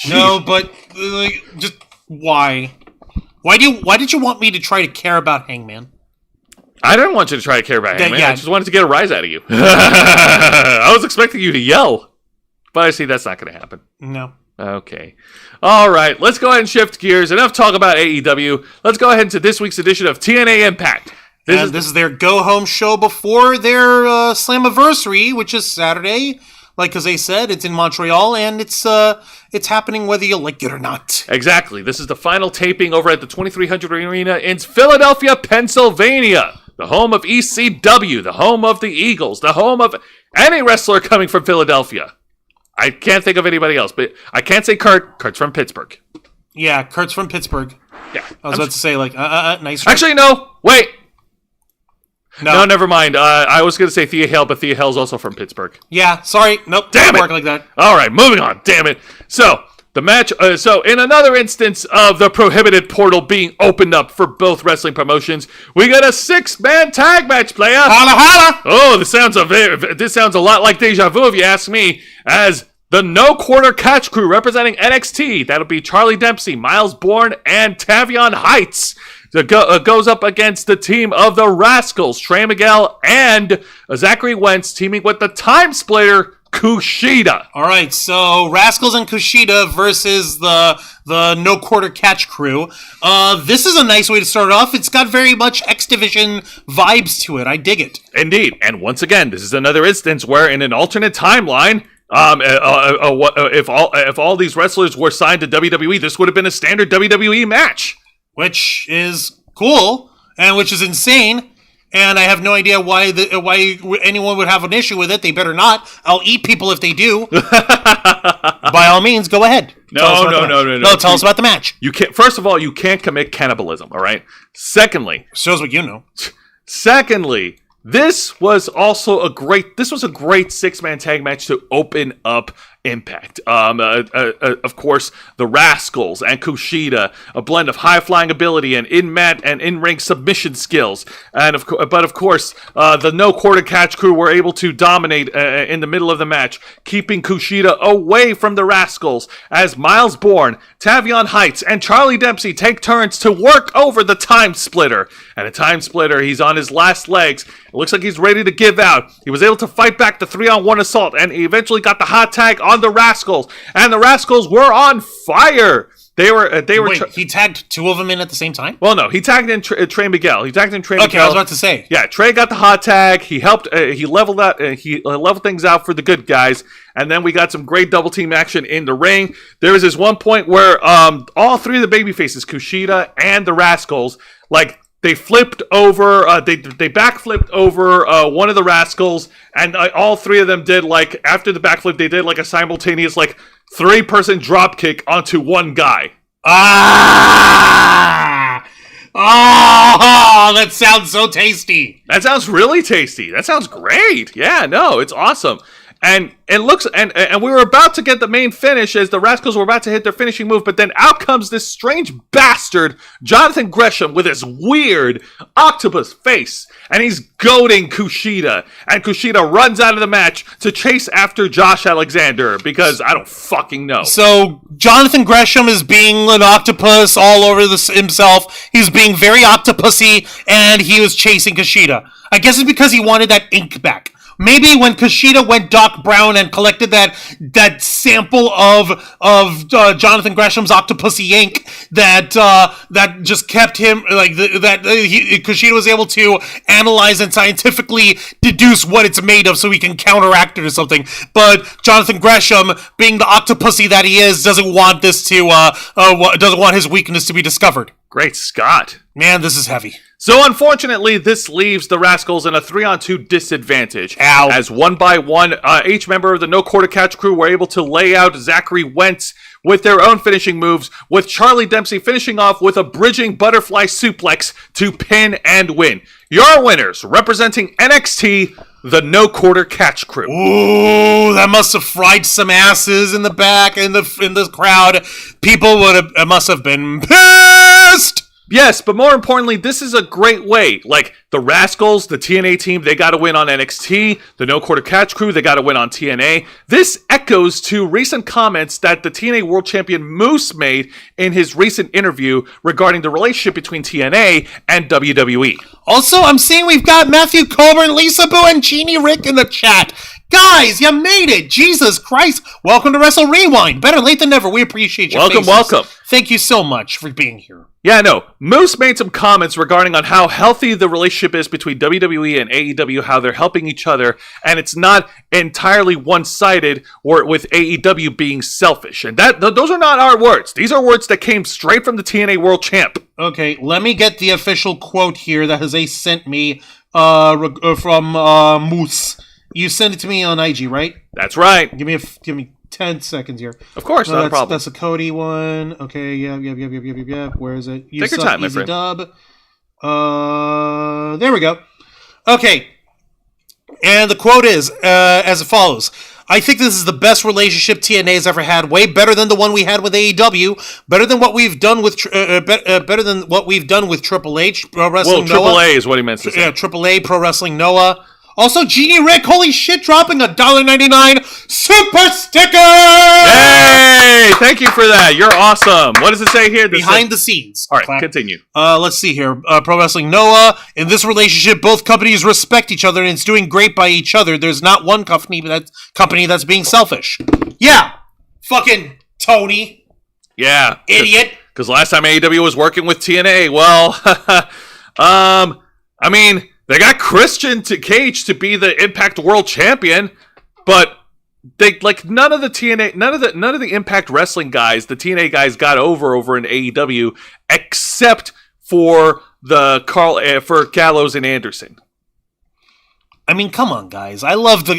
Jeez. No, but, like, just why? Why did you want me to try to care about Hangman? I didn't want you to try to care about Hangman. Yeah. I just wanted to get a rise out of you. I was expecting you to yell. But I see that's not going to happen. No. Okay. All right. Let's go ahead and shift gears. Enough talk about AEW. Let's go ahead to this week's edition of TNA Impact. This is their go-home show before their Slammiversary, which is Saturday. Like, because they said, it's in Montreal, and it's happening whether you like it or not. Exactly. This is the final taping over at the 2300 Arena in Philadelphia, Pennsylvania. The home of ECW, the home of the Eagles, the home of any wrestler coming from Philadelphia. I can't think of anybody else, but I can't say Kurt. Kurt's from Pittsburgh. Yeah, Kurt's from Pittsburgh. Yeah. I was about to say, like, nice. Actually, no. Wait. No, never mind. I was going to say Thea Hale, but Thea Hale's also from Pittsburgh. Yeah, sorry. Nope. Damn it. Work like that. All right, moving on. Damn it. So, the match. So, in another instance of the prohibited portal being opened up for both wrestling promotions, we got a 6-man tag match, player. Holla, holla. Oh, this sounds a lot like deja vu, if you ask me. As the No Quarter Catch Crew representing NXT, that'll be Charlie Dempsey, Miles Bourne, and Tavion Heights. Goes up against the team of the Rascals, Trey Miguel and Zachary Wentz, teaming with the Time Splitter, Kushida. All right, so Rascals and Kushida versus the No Quarter Catch Crew. This is a nice way to start off. It's got very much X Division vibes to it. I dig it. Indeed, and once again, this is another instance where in an alternate timeline, if all these wrestlers were signed to WWE, this would have been a standard WWE match. Which is cool, and which is insane, and I have no idea why anyone would have an issue with it. They better not. I'll eat people if they do. By all means, go ahead. No. Tell us about the match. You can't. First of all, you can't commit cannibalism. All right. Secondly, shows what you know. This was a great 6-man tag match to open up Impact. Of course, the Rascals and Kushida, a blend of high-flying ability and in-mat and in-ring submission skills. And of course, the No Quarter Catch Crew were able to dominate in the middle of the match, keeping Kushida away from the Rascals as Miles Bourne, Tavion Heights, and Charlie Dempsey take turns to work over the Time Splitter. And the Time Splitter, he's on his last legs. It looks like he's ready to give out. He was able to fight back the 3-on-1 assault, and he eventually got the hot tag on the Rascals. And the Rascals were on fire. They were. Wait, he tagged 2 of them in at the same time? Well, no, he tagged in Trey Miguel. Okay, I was about to say. Yeah, Trey got the hot tag. He helped. He leveled out. He leveled things out for the good guys. And then we got some great double team action in the ring. There was this one point where all 3 of the babyfaces, Kushida and the Rascals, like, they flipped over, they backflipped over one of the Rascals, and all 3 of them did, like, after the backflip, they did, like, a simultaneous, like, 3-person drop kick onto one guy. Ah! Oh, that sounds so tasty. That sounds really tasty. That sounds great. Yeah, no, it's awesome. And it looks, and we were about to get the main finish as the Rascals were about to hit their finishing move, but then out comes this strange bastard, Jonathan Gresham, with his weird octopus face, and he's goading Kushida, and Kushida runs out of the match to chase after Josh Alexander, because I don't fucking know. So, Jonathan Gresham is being an octopus all over himself, he's being very octopusy, and he was chasing Kushida. I guess it's because he wanted that ink back. Maybe when Kushida went Doc Brown and collected that sample of Jonathan Gresham's Octopussy ink that just kept him like Kushida was able to analyze and scientifically deduce what it's made of so he can counteract it or something. But Jonathan Gresham, being the Octopussy that he is, doesn't want this to doesn't want his weakness to be discovered. Great Scott. Man, this is heavy. So unfortunately, this leaves the Rascals in a 3-on-2 disadvantage. Ow. As one by one, each member of the No Quarter Catch crew were able to lay out Zachary Wentz with their own finishing moves, with Charlie Dempsey finishing off with a bridging butterfly suplex to pin and win. Your winners, representing NXT, the No Quarter Catch crew. Ooh, that must have fried some asses in the back, in the crowd. People must have been pissed! Yes, but more importantly, this is a great way. Like, the Rascals, the TNA team, they got to win on NXT. The No Quarter Catch crew, they got to win on TNA. This echoes to recent comments that the TNA World Champion Moose made in his recent interview regarding the relationship between TNA and WWE. Also, I'm seeing we've got Matthew Colburn, Lisa Boo, and Jeannie Rick in the chat. Guys, you made it! Jesus Christ! Welcome to Wrestle Rewind. Better late than never. We appreciate your faces. Welcome. Thank you so much for being here. Yeah, no. Moose made some comments regarding on how healthy the relationship is between WWE and AEW, how they're helping each other, and it's not entirely one-sided or with AEW being selfish. And those are not our words. These are words that came straight from the TNA World Champ. Okay, let me get the official quote here that Jose sent me from Moose. You sent it to me on IG, right? That's right. Give me 10 seconds here. Of course, not a problem. That's a Cody one. Okay, yeah. Where is it? Take your time, my friend. Dub. There we go. Okay. And the quote is as follows. I think this is the best relationship TNA has ever had. Way better than the one we had with AEW. Better than what we've done with Triple H Pro Wrestling Noah. Triple A is what he meant to say. Yeah, Triple A Pro Wrestling Noah. Also, Jeannie Rick, holy shit, dropping $1.99 super sticker! Hey! Thank you for that. You're awesome. What does it say here? Behind the scenes. All right, continue. Let's see here. Pro Wrestling Noah. In this relationship, both companies respect each other, and it's doing great by each other. There's not one company that's being selfish. Yeah. Fucking Tony. Yeah. Idiot. Because last time AEW was working with TNA, well, I mean, they got Christian Cage to be the Impact World Champion, but they none of the Impact Wrestling guys, the TNA guys, got over in AEW except for for Gallows and Anderson. I mean, come on, guys. I love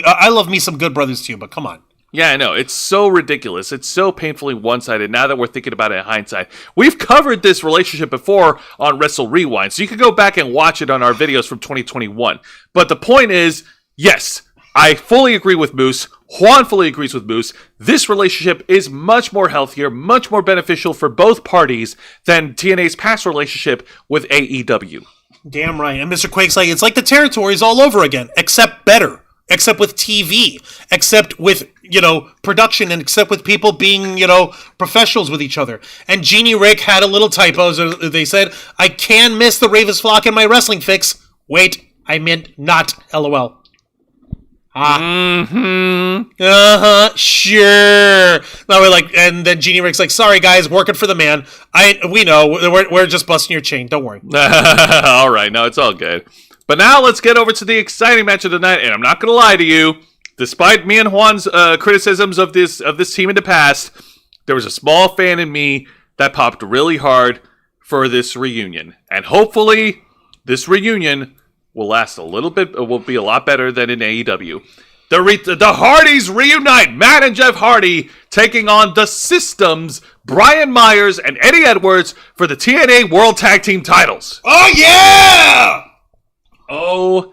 me some Good Brothers too, but come on. Yeah, I know. It's so ridiculous. It's so painfully one-sided now that we're thinking about it in hindsight. We've covered this relationship before on Wrestle Rewind, so you can go back and watch it on our videos from 2021. But the point is, yes, I fully agree with Moose. Juan fully agrees with Moose. This relationship is much more healthier, much more beneficial for both parties than TNA's past relationship with AEW. Damn right. And Mr. Quake's like, it's like the territories all over again, except better. Except with TV, except with, production, and except with people being, professionals with each other. And Jeannie Rick had a little typo. So they said, I can miss the Ravens flock in my wrestling fix. Wait, I meant not, LOL. Sure. No, and then Jeannie Rick's like, sorry guys, working for the man. We know, we're just busting your chain, don't worry. All right, no, it's all good. But now let's get over to the exciting match of the night, and I'm not going to lie to you. Despite me and Juan's criticisms of this team in the past, there was a small fan in me that popped really hard for this reunion. And hopefully, this reunion will last a little bit, will be a lot better than in AEW. The Hardys reunite. Matt and Jeff Hardy taking on the Systems, Brian Myers and Eddie Edwards for the TNA World Tag Team titles. Oh, yeah! Oh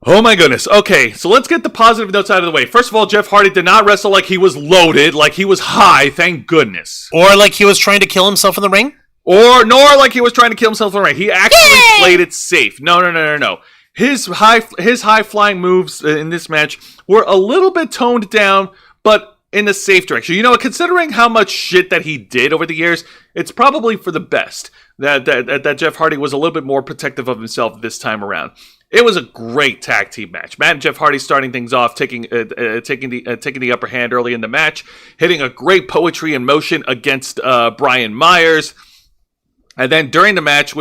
my goodness. Okay, so let's get the positive notes out of the way. First of all, Jeff Hardy did not wrestle like he was loaded, like he was high, thank goodness. Or like he was trying to kill himself in the ring? Nor like he was trying to kill himself in the ring. He actually played it safe. No. His high flying moves in this match were a little bit toned down, but in a safe direction. Considering how much shit that he did over the years, it's probably for the best that Jeff Hardy was a little bit more protective of himself this time around. It was a great tag team match. Matt and Jeff Hardy starting things off, taking the upper hand early in the match, hitting a great poetry in motion against Brian Myers. And then during the match,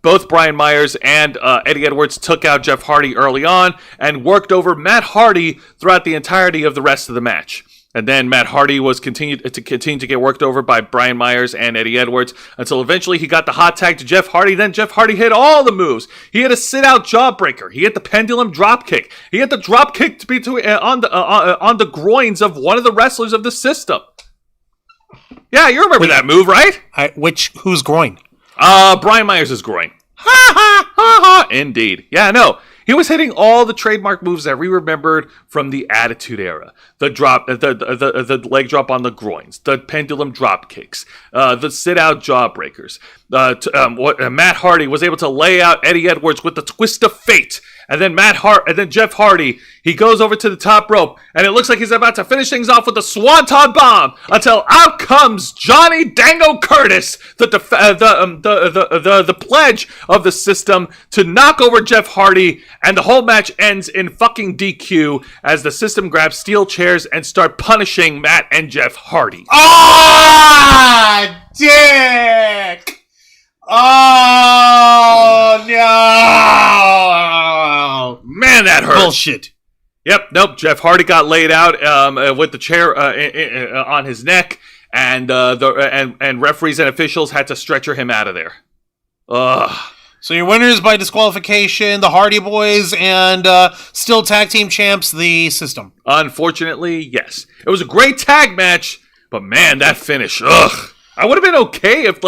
both Brian Myers and Eddie Edwards took out Jeff Hardy early on and worked over Matt Hardy throughout the entirety of the rest of the match. And then Matt Hardy was continued to get worked over by Brian Myers and Eddie Edwards until eventually he got the hot tag to Jeff Hardy. Then Jeff Hardy hit all the moves. He hit a sit-out jawbreaker. He hit the pendulum drop kick. He hit the drop kick to be on the groins of one of the wrestlers of the system. Yeah, you remember that move, right? Whose groin? Brian Myers' groin. Ha ha ha ha! Indeed. Yeah, no. He was hitting all the trademark moves that we remembered from the Attitude Era. The drop, the leg drop on the groins, the pendulum drop kicks, the sit-out jawbreakers. Matt Hardy was able to lay out Eddie Edwards with the twist of fate. And then Jeff Hardy, he goes over to the top rope, and it looks like he's about to finish things off with the Swanton Bomb until out comes Johnny Dango Curtis, the pledge of the system, to knock over Jeff Hardy, and the whole match ends in fucking DQ as the system grabs steel chairs and start punishing Matt and Jeff Hardy. Ah, dick! Oh, no! Man, that hurt. Bullshit. Yep, nope. Jeff Hardy got laid out with the chair on his neck, and referees and officials had to stretcher him out of there. Ugh. So your winners by disqualification, the Hardy Boys, and still tag team champs, the System. Unfortunately, yes. It was a great tag match, but man, that finish, ugh. I would have been okay if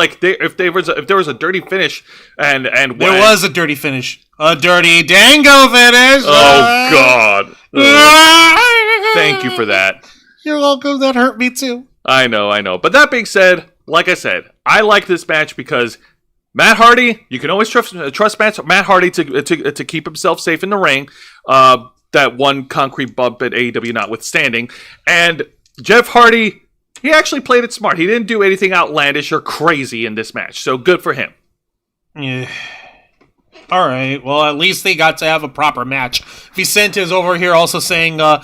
there was a dirty finish and there was a dirty finish, a dirty Dango finish. Oh God! Thank you for that. You're welcome. That hurt me too. I know. But that being said, like I said, I like this match because Matt Hardy. You can always trust Matt Hardy to keep himself safe in the ring. That one concrete bump at AEW notwithstanding, and Jeff Hardy. He actually played it smart. He didn't do anything outlandish or crazy in this match, so good for him. Yeah. All right. Well, at least they got to have a proper match. Vicente is over here also saying, the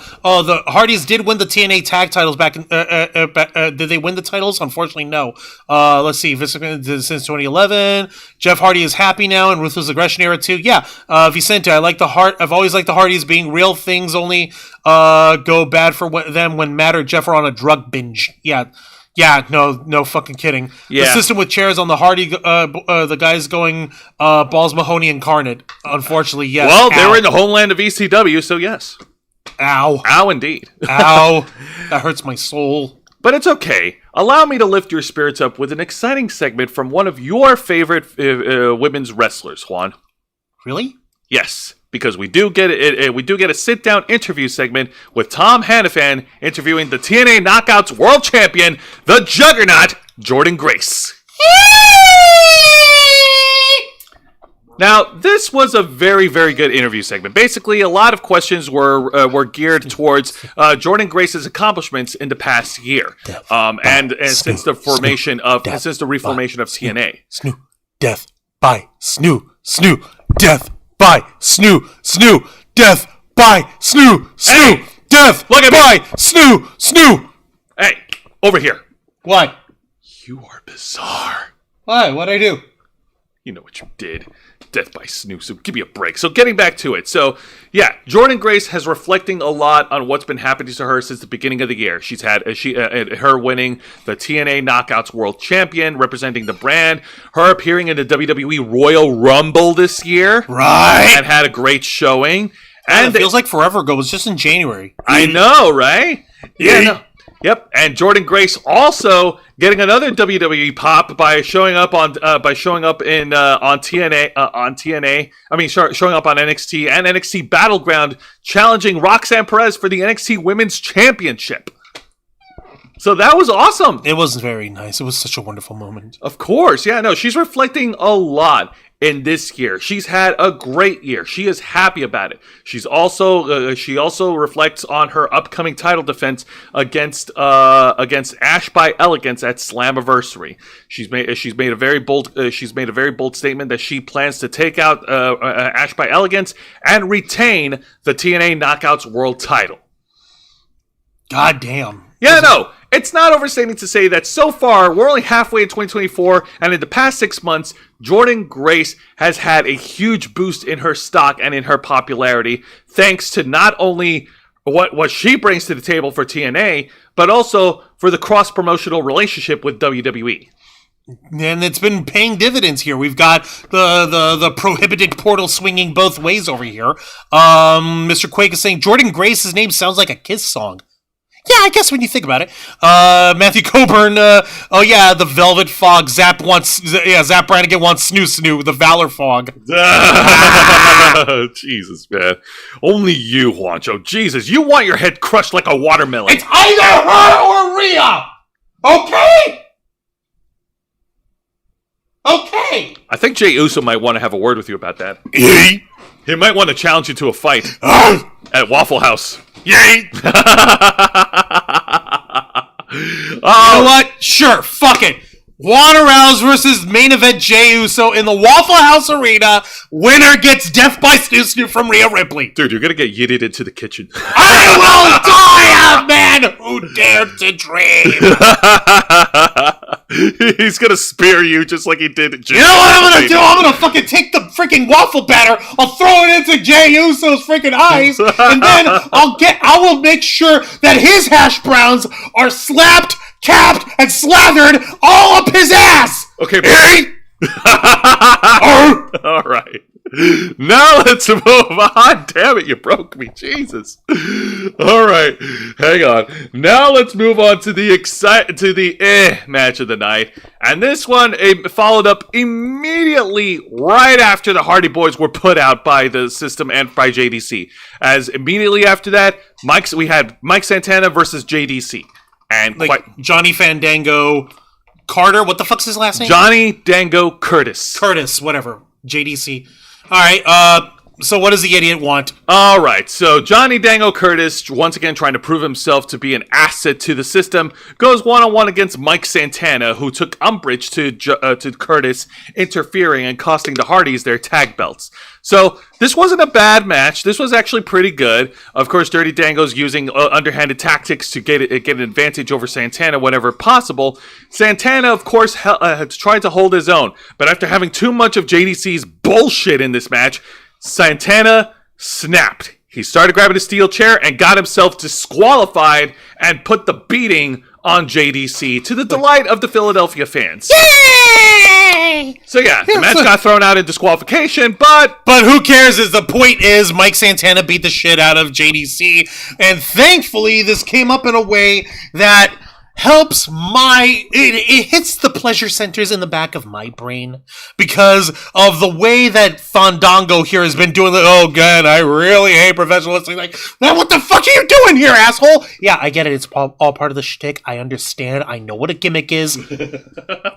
Hardys did win the TNA tag titles back in... did they win the titles? Unfortunately, no. Let's see. Since 2011. Jeff Hardy is happy now in Ruthless Aggression era too. Yeah. Vicente, I've always liked the Hardys being real. Things only go bad for them when Matt or Jeff are on a drug binge. Yeah. Yeah, no fucking kidding. Yeah. The system with chairs on the Hardy, the guys going Balls Mahoney incarnate. Unfortunately, yes. Well, they were in the homeland of ECW, so yes. Ow. Ow, indeed. Ow. That hurts my soul. But it's okay. Allow me to lift your spirits up with an exciting segment from one of your favorite women's wrestlers, Juan. Really? Yes. Because we do get a sit-down interview segment with Tom Hannafan interviewing the TNA Knockouts World Champion, the Juggernaut, Jordan Grace. Now, this was a very, very good interview segment. Basically, a lot of questions were geared towards Jordan Grace's accomplishments in the past year, and since the reformation of TNA. Snoo, death by snoo, death. By snoo, death by snoo, death look at by snoo. Hey, over here. What? You are bizarre. Why? What'd I do? You know what you did. Death by snoo. So give me a break. So getting back to it. So yeah, Jordan Grace has reflecting a lot on what's been happening to her since the beginning of the year. She's had her winning the TNA Knockouts World Champion, representing the brand. Her appearing in the WWE Royal Rumble this year, right? And had a great showing. And it feels like forever ago. It was just in January. I know, right? Yeah. No. Yep, and Jordan Grace also getting another WWE pop by showing up on TNA. Showing up on NXT and NXT Battleground, challenging Roxanne Perez for the NXT Women's Championship. So that was awesome. It was very nice. It was such a wonderful moment. Of course, yeah. No, she's reflecting a lot in this year. She's had a great year. She is happy about it. She also reflects on her upcoming title defense against Ash by Elegance at Slammiversary. She's made a very bold statement that she plans to take out Ash by Elegance and retain the TNA Knockouts World Title. God damn. Yeah, no, it's not overstating to say that so far, we're only halfway in 2024, and in the past 6 months, Jordan Grace has had a huge boost in her stock and in her popularity, thanks to not only what she brings to the table for TNA, but also for the cross-promotional relationship with WWE. And it's been paying dividends here. We've got the prohibited portal swinging both ways over here. Mr. Quake is saying Jordan Grace's name sounds like a Kiss song. Yeah, I guess when you think about it. Matthew Coburn, the Velvet Fog. Zap Brannigan wants Snoo Snoo, the Valor Fog. Jesus, man. Only you, Juancho. Jesus, you want your head crushed like a watermelon. It's either her or Rhea! Okay? Okay! I think Jey Uso might want to have a word with you about that. Yay! He might want to challenge you to a fight at Waffle House. Yay! You know what? Sure, fuck it. Juan Rouse versus main event Jey Uso in the Waffle House Arena. Winner gets death by Snoo Snoo from Rhea Ripley. Dude, you're gonna get yeeted into the kitchen. I will die, a man who dared to dream. He's gonna spear you just like he did at Jey. You know what I'm gonna do? I'm gonna fucking take the freaking waffle batter, I'll throw it into Jey Uso's freaking eyes, and then I will make sure that his hash browns are slapped, capped, and slathered all up his ass! Okay, all right. Now let's move on. Damn it, you broke me. Jesus. All right. Hang on. Now let's move on to the match of the night. And this one followed up immediately right after the Hardy Boys were put out by the system and by JDC. As immediately after that, we had Mike Santana versus JDC. And Johnny Fandango Carter. What the fuck's his last name? Johnny Dango Curtis. Whatever. JDC. All right, so what does the idiot want? All right, so Johnny Dango Curtis, once again trying to prove himself to be an asset to the system, goes one-on-one against Mike Santana, who took umbrage to Curtis interfering and costing the Hardys their tag belts. So this wasn't a bad match. This was actually pretty good. Of course, Dirty Dango's using underhanded tactics to get an advantage over Santana whenever possible. Santana, of course, tried to hold his own, but after having too much of JDC's bullshit in this match, Santana snapped. He started grabbing a steel chair and got himself disqualified and put the beating on JDC to the delight of the Philadelphia fans. Yay! So yeah, the match got thrown out in disqualification, but who cares? The point is Mike Santana beat the shit out of JDC, and thankfully this came up in a way that helps it hits the pleasure centers in the back of my brain because of the way that Fandango here has been doing oh god, I really hate professional wrestling. Like, now what the fuck are you doing here, asshole? Yeah, I get it. It's all part of the shtick. I understand. I know what a gimmick is. But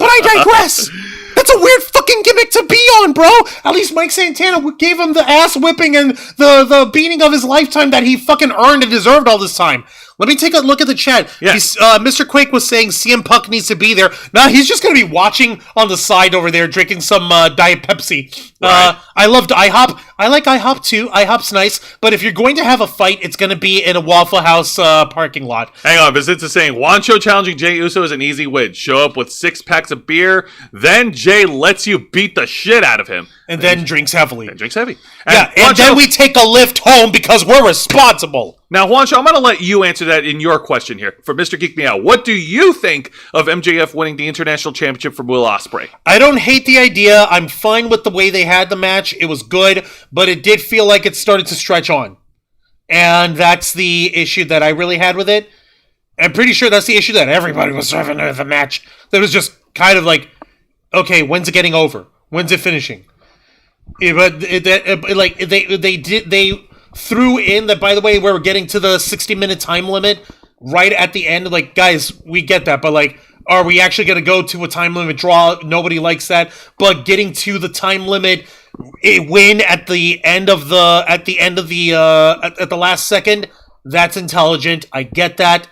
I digress. That's a weird fucking gimmick to be on, bro. At least Mike Santana gave him the ass whipping and the beating of his lifetime that he fucking earned and deserved all this time. Let me take a look at the chat. Yeah. Mr. Quake was saying CM Punk needs to be there. Now he's just going to be watching on the side over there, drinking some Diet Pepsi. Right. I loved IHOP. I like IHOP too. IHOP's nice. But if you're going to have a fight, it's going to be in a Waffle House parking lot. Hang on, Visit's saying, Juancho challenging Jey Uso is an easy win. Show up with 6 packs of beer, then Jey lets you beat the shit out of him. And then drinks heavily. And drinks heavy. And then we take a lift home because we're responsible. Now, Juancho, I'm going to let you answer that in your question here. For Mr. Geek Me Out, what do you think of MJF winning the International Championship from Will Ospreay? I don't hate the idea. I'm fine with the way they had the match. It was good, but it did feel like it started to stretch on. And that's the issue that I really had with it. I'm pretty sure that's the issue that everybody was having with the match. That was just kind of like, okay, when's it getting over? When's it finishing? They threw in that, by the way, we're getting to the 60-minute time limit right at the end. Like, guys, we get that, but like, are we actually going to go to a time limit draw? Nobody likes that. But getting to the time limit win at the last second, that's intelligent. I get that,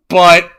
but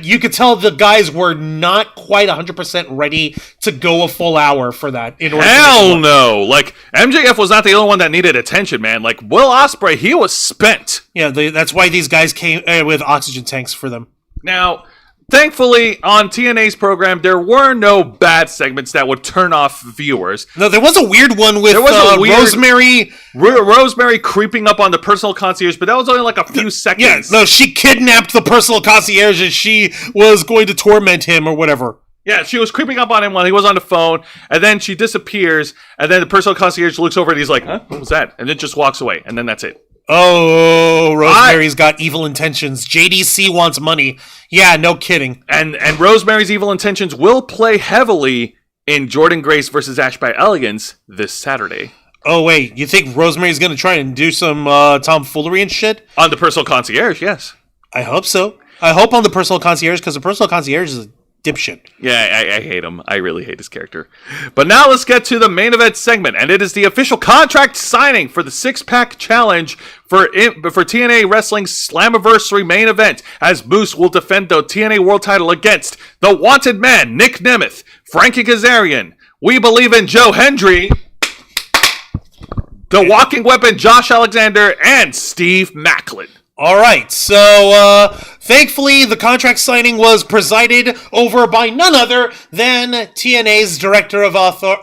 you could tell the guys were not quite 100% ready to go a full hour for that. Hell no! Like, MJF was not the only one that needed attention, man. Like, Will Ospreay, he was spent. Yeah, that's why these guys came with oxygen tanks for them. Now, Thankfully, on TNA's program, there were no bad segments that would turn off viewers. No, there was a weird one with Rosemary. Rosemary creeping up on the personal concierge, but that was only like a few seconds. Yeah, no, she kidnapped the personal concierge and she was going to torment him or whatever. Yeah, she was creeping up on him while he was on the phone, and then she disappears, and then the personal concierge looks over and he's like, huh, what was that? And then just walks away, and then that's it. Oh, Rosemary's got evil intentions. JDC wants money. Yeah, no kidding. And Rosemary's evil intentions will play heavily in Jordynne Grace versus Ash by Elegance this Saturday. Oh, wait, you think Rosemary's going to try and do some tomfoolery and shit? On the personal concierge, yes. I hope so. I hope on the personal concierge, because the personal concierge is a dipshit. Yeah, I hate him. I really hate his character. But now let's get to the main event segment, and it is the official contract signing for the six-pack challenge for TNA Wrestling's Slammiversary main event, as Moose will defend the TNA World Title against the Wanted Man, Nick Nemeth, Frankie Kazarian, We Believe in Joe Hendry, the Walking Weapon, Josh Alexander, and Steve Macklin. All right, so thankfully the contract signing was presided over by none other than TNA's Director of Authority,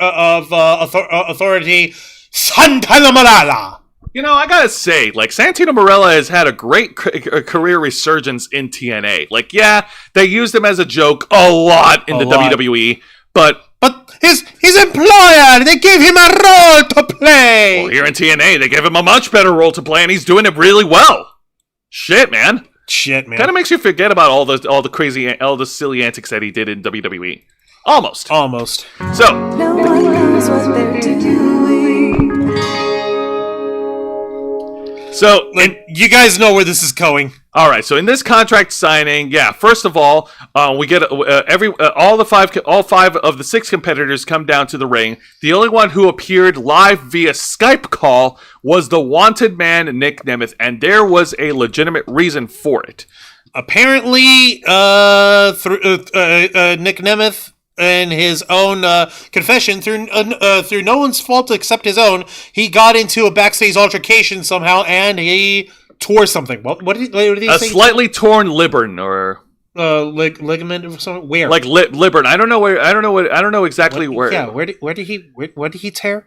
Santino Marella. You know, I gotta say, like, Santino Marella has had a great career resurgence in TNA. Like, yeah, they used him as a joke a lot in WWE, but his employer, they gave him a role to play. Well, here in TNA, they gave him a much better role to play, and he's doing it really well. Shit, man. Kind of makes you forget about all the silly antics that he did in WWE. Almost. So. No one knows what they're doing. So, you guys know where this is going. All right. So in this contract signing, yeah. First of all, we get all five of the six competitors come down to the ring. The only one who appeared live via Skype call was the Wanted Man, Nick Nemeth, and there was a legitimate reason for it. Apparently, through Nick Nemeth, in his own confession, through no one's fault except his own, he got into a backstage altercation somehow, and he tore something. What did he say? A slightly torn libern or ligament or something. Where? Like libern. I don't know exactly where. Yeah. Where did he tear?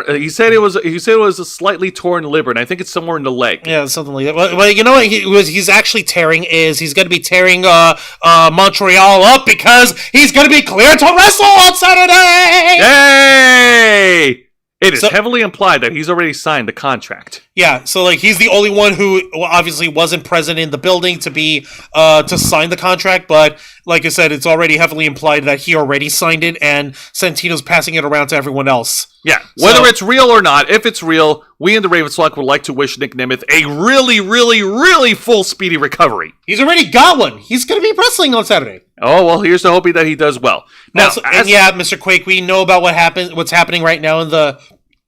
He said it was a slightly torn liver, and I think it's somewhere in the leg. Yeah, something like that. Well, you know what he's actually tearing is he's going to be tearing Montreal up because he's going to be cleared to wrestle on Saturday. Yay! It is heavily implied that he's already signed the contract. Yeah, so like he's the only one who obviously wasn't present in the building to sign the contract, but like I said, it's already heavily implied that he already signed it, and Santino's passing it around to everyone else. Yeah, whether it's real or not, if it's real, we in the Ravens Flock would like to wish Nick Nemeth a really, really, really full, speedy recovery. He's already got one. He's going to be wrestling on Saturday. Oh, well, here's to hoping that he does well. Now, Mr. Quake, we know about what's happening right now in the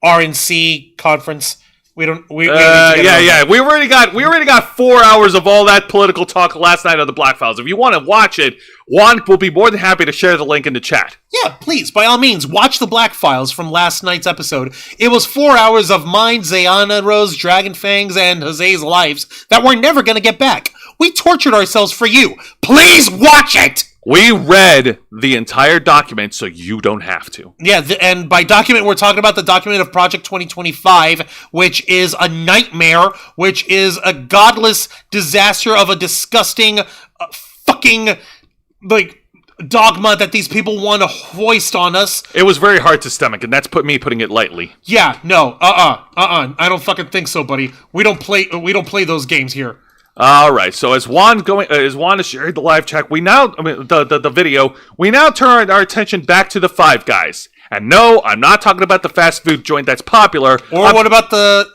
RNC conference. We already got 4 hours of all that political talk last night on the Black Files. If you want to watch it, Juan will be more than happy to share the link in the chat. Yeah, please, by all means, watch the Black Files from last night's episode. It was 4 hours of mine, Zayana Rose, Dragon Fangs, and Jose's lives that we're never going to get back. We tortured ourselves for you. Please watch it! We read the entire document, so you don't have to. Yeah, and by document, we're talking about the document of Project 2025, which is a nightmare, which is a godless disaster of a disgusting fucking, like, dogma that these people want to hoist on us. It was very hard to stomach, and that's putting it lightly. Yeah, no, I don't fucking think so, buddy. We don't play those games here. All right. So as Juan is sharing the live chat, the video, we now turn our attention back to the Five Guys. And no, I'm not talking about the fast food joint that's popular. What about the?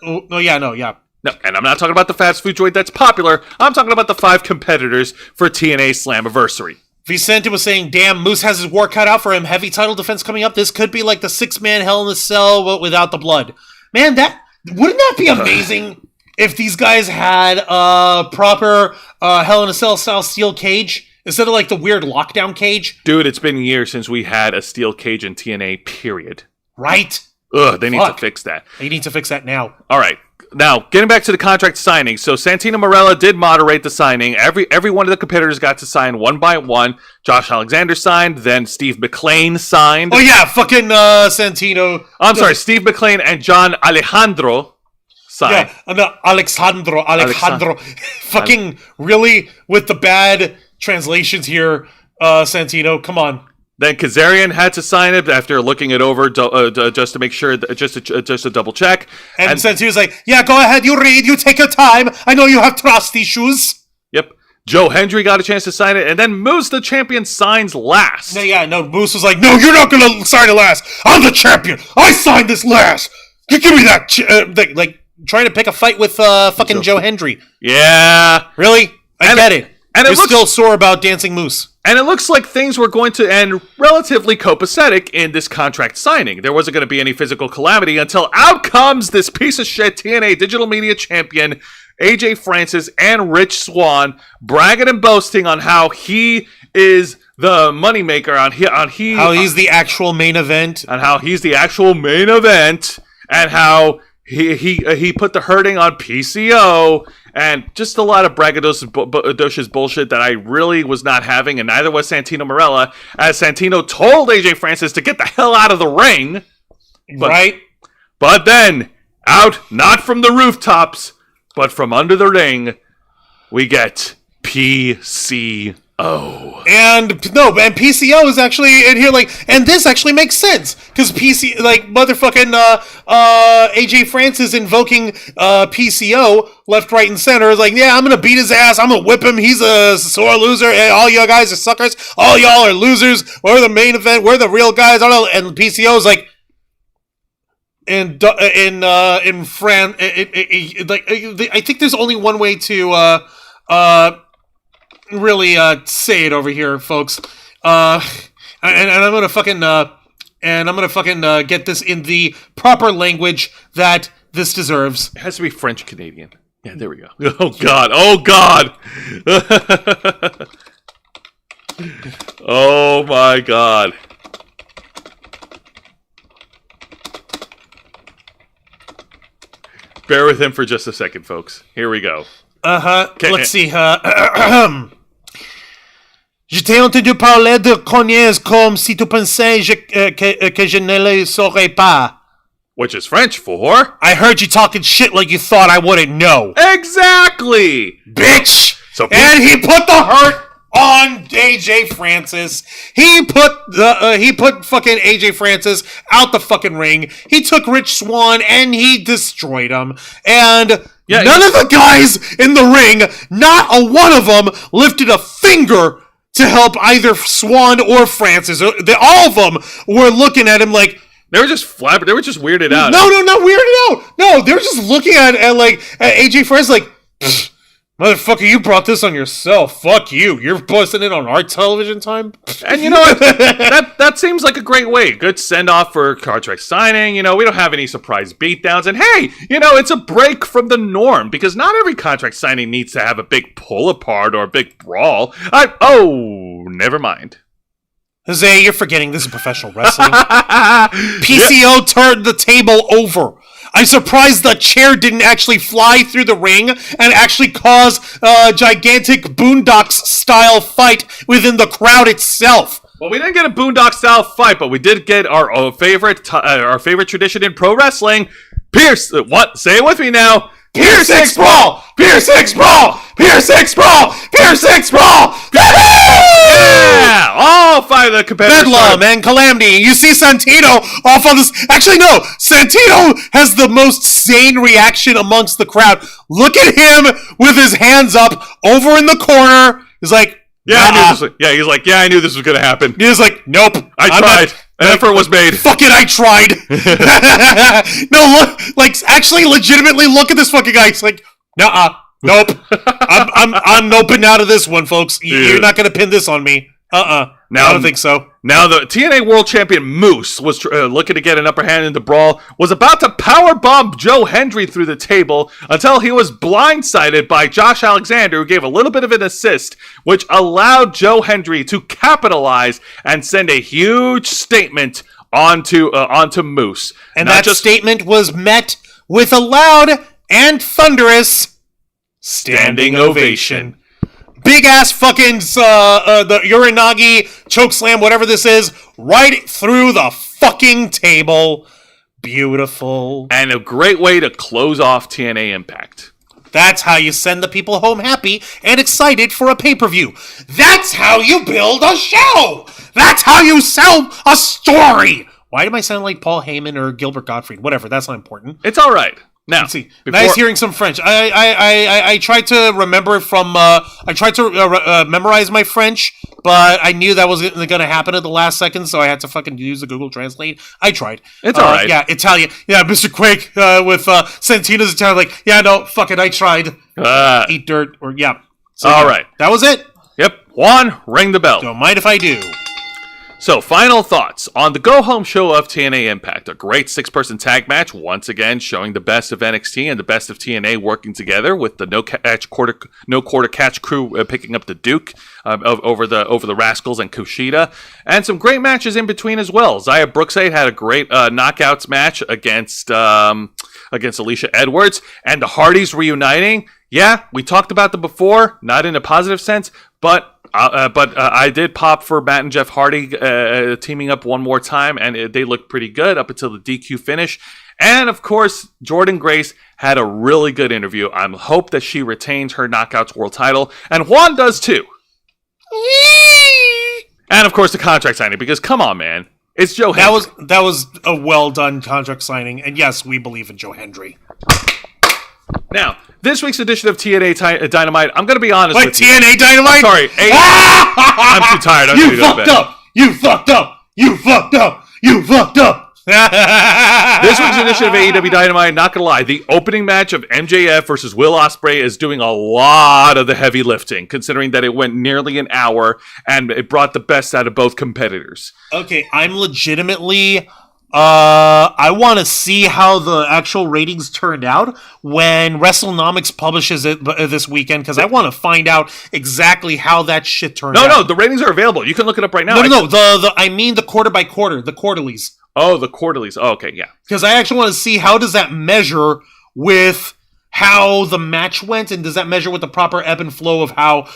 No, and I'm not talking about the fast food joint that's popular. I'm talking about the 5 competitors for TNA Slammiversary. Vicente was saying, "Damn, Moose has his work cut out for him. Heavy title defense coming up. This could be like the 6-man Hell in a Cell, but without the blood." Man, wouldn't that be amazing? If these guys had a proper Hell in a Cell style steel cage instead of like the weird lockdown cage. Dude, it's been years since we had a steel cage in TNA, period. Right? Ugh, they need to fix that. They need to fix that now. All right. Now, getting back to the contract signing, so Santino Marella did moderate the signing. Every one of the competitors got to sign one by one. Josh Alexander signed, then Steve McClane signed. Oh yeah, fucking Santino. I'm sorry, Steve McClane and John Alejandro signed. Yeah, no, Alejandro. Fucking really with the bad translations here, Santino. Come on. Then Kazarian had to sign it after looking it over just to make sure, just to double check. And Santino's like, yeah, go ahead, you read, you take your time. I know you have trust issues. Yep. Joe Hendry got a chance to sign it, and then Moose, the champion, signs last. No, Moose was like, no, you're not going to sign it last. I'm the champion. I signed this last. Give me that. Like, trying to pick a fight with fucking Joe Hendry. Yeah. Really? I get it. And you're still sore about Dancing Moose. And it looks like things were going to end relatively copacetic in this contract signing. There wasn't going to be any physical calamity until out comes this piece of shit TNA Digital Media Champion, AJ Francis, and Rich Swann, bragging and boasting on how he is the moneymaker, how he's the actual main event. On how he's the actual main event, and how he put the hurting on PCO, and just a lot of braggadocious bullshit that I really was not having, and neither was Santino Marella, as Santino told AJ Francis to get the hell out of the ring. Right? But then, out, not from the rooftops, but from under the ring, we get PCO. And PCO is actually in here, like, and this actually makes sense because motherfucking AJ Francis invoking PCO left, right, and center is like, yeah, I'm gonna beat his ass, I'm gonna whip him, he's a sore loser, and all y'all guys are suckers, all y'all are losers, we're the main event, we're the real guys, and PCO is like, in France, I think there's only one way to really say it over here, folks. And I'm gonna fucking get this in the proper language that this deserves. It has to be French Canadian. Yeah, there we go. Oh God! Oh God! Oh my God! Bear with him for just a second, folks. Here we go. Let's see. Je t'ai entendu parler de cognac comme si tu pensais que je ne le saurais pas. Which is French for... I heard you talking shit like you thought I wouldn't know. Exactly! Bitch! And he put the hurt on AJ Francis. He put fucking AJ Francis out the fucking ring. He took Rich Swann and he destroyed him. And... yeah, none of the guys in the ring, not a one of them, lifted a finger to help either Swann or Francis. All of them were looking at him like... They were just flabbergasted. They were just weirded out. No, not weirded out. No, they were just looking at AJ Francis like... Motherfucker, you brought this on yourself. Fuck you. You're busting it on our television time? And you know what? that seems like a great way. Good send-off for contract signing. You know, we don't have any surprise beatdowns. And hey, you know, it's a break from the norm because not every contract signing needs to have a big pull-apart or a big brawl. Never mind. Jose, you're forgetting this is professional wrestling. PCO turned the table over. I'm surprised the chair didn't actually fly through the ring and actually cause a gigantic Boondocks-style fight within the crowd itself. Well, we didn't get a Boondock-style fight, but we did get our favorite tradition in pro wrestling. What? Say it with me now. Pier 6 Brawl! Pier 6 Brawl! Pier 6 Brawl! Pier 6 Brawl! Yeah! All five of the competitors. Bedlam and Calamity. You see Santino off on this. Actually, no. Santino has the most sane reaction amongst the crowd. Look at him with his hands up over in the corner. He's like, he's like, I knew this was going to happen. He's like, nope. I tried. An effort was made. Fuck it, I tried. No, look, actually, legitimately look at this fucking guy. He's like, nope. I'm noping out of this one, folks. You're not gonna pin this on me. I don't think so. Now the TNA World Champion Moose was looking to get an upper hand in the brawl, was about to powerbomb Joe Hendry through the table until he was blindsided by Josh Alexander, who gave a little bit of an assist, which allowed Joe Hendry to capitalize and send a huge statement onto Moose. And that statement was met with a loud and thunderous standing ovation. Big ass fucking the Uranagi chokeslam, whatever this is, right through the fucking table. Beautiful. And a great way to close off TNA Impact. That's how you send the people home happy and excited for a pay-per-view. That's how you build a show. That's how you sell a story. Why am I sounding like Paul Heyman or Gilbert Gottfried? Whatever, that's not important. It's all right. Now, Let's see. Nice hearing some French. I tried to remember from. I tried to memorize my French, but I knew that was going to happen at the last second, so I had to fucking use the Google Translate. I tried. It's all right. Yeah, Italian. Yeah, Mr. Quake with Santino's Italian. Like, yeah, no, fuck it. I tried. Eat dirt or yeah. So, all right. That was it. Yep. Juan, ring the bell. Don't mind if I do. So, final thoughts on the go-home show of TNA Impact. A great 6-person tag match, once again showing the best of NXT and the best of TNA working together, with the no quarter catch crew picking up the Duke over the Rascals and Kushida, and some great matches in between as well. Xia Brookside had a great knockouts match against Alicia Edwards, and the Hardys reuniting. Yeah, we talked about them before, not in a positive sense, but I did pop for Matt and Jeff Hardy teaming up one more time, and they looked pretty good up until the DQ finish. And, of course, Jordan Grace had a really good interview. I hope that she retains her Knockouts World title, and Juan does too. And, of course, the contract signing, because come on, man. It's Joe Hendry. That was a well-done contract signing, and yes, we believe in Joe Hendry. Now, this week's edition of TNA Dynamite, I'm going to be honest with you. TNA Dynamite? Sorry. I'm too tired. You fucked up! You fucked up! You fucked up! You fucked up! This week's edition of AEW Dynamite, not going to lie, the opening match of MJF versus Will Ospreay is doing a lot of the heavy lifting, considering that it went nearly an hour, and it brought the best out of both competitors. Okay, I'm legitimately... I want to see how the actual ratings turned out when WrestleNomics publishes it this weekend, because I want to find out exactly how that shit turned out. No, the ratings are available. You can look it up right now. I mean the quarter by quarter, the quarterlies. Oh, the quarterlies. Oh, okay, yeah. Because I actually want to see how does that measure with how the match went, and does that measure with the proper ebb and flow of how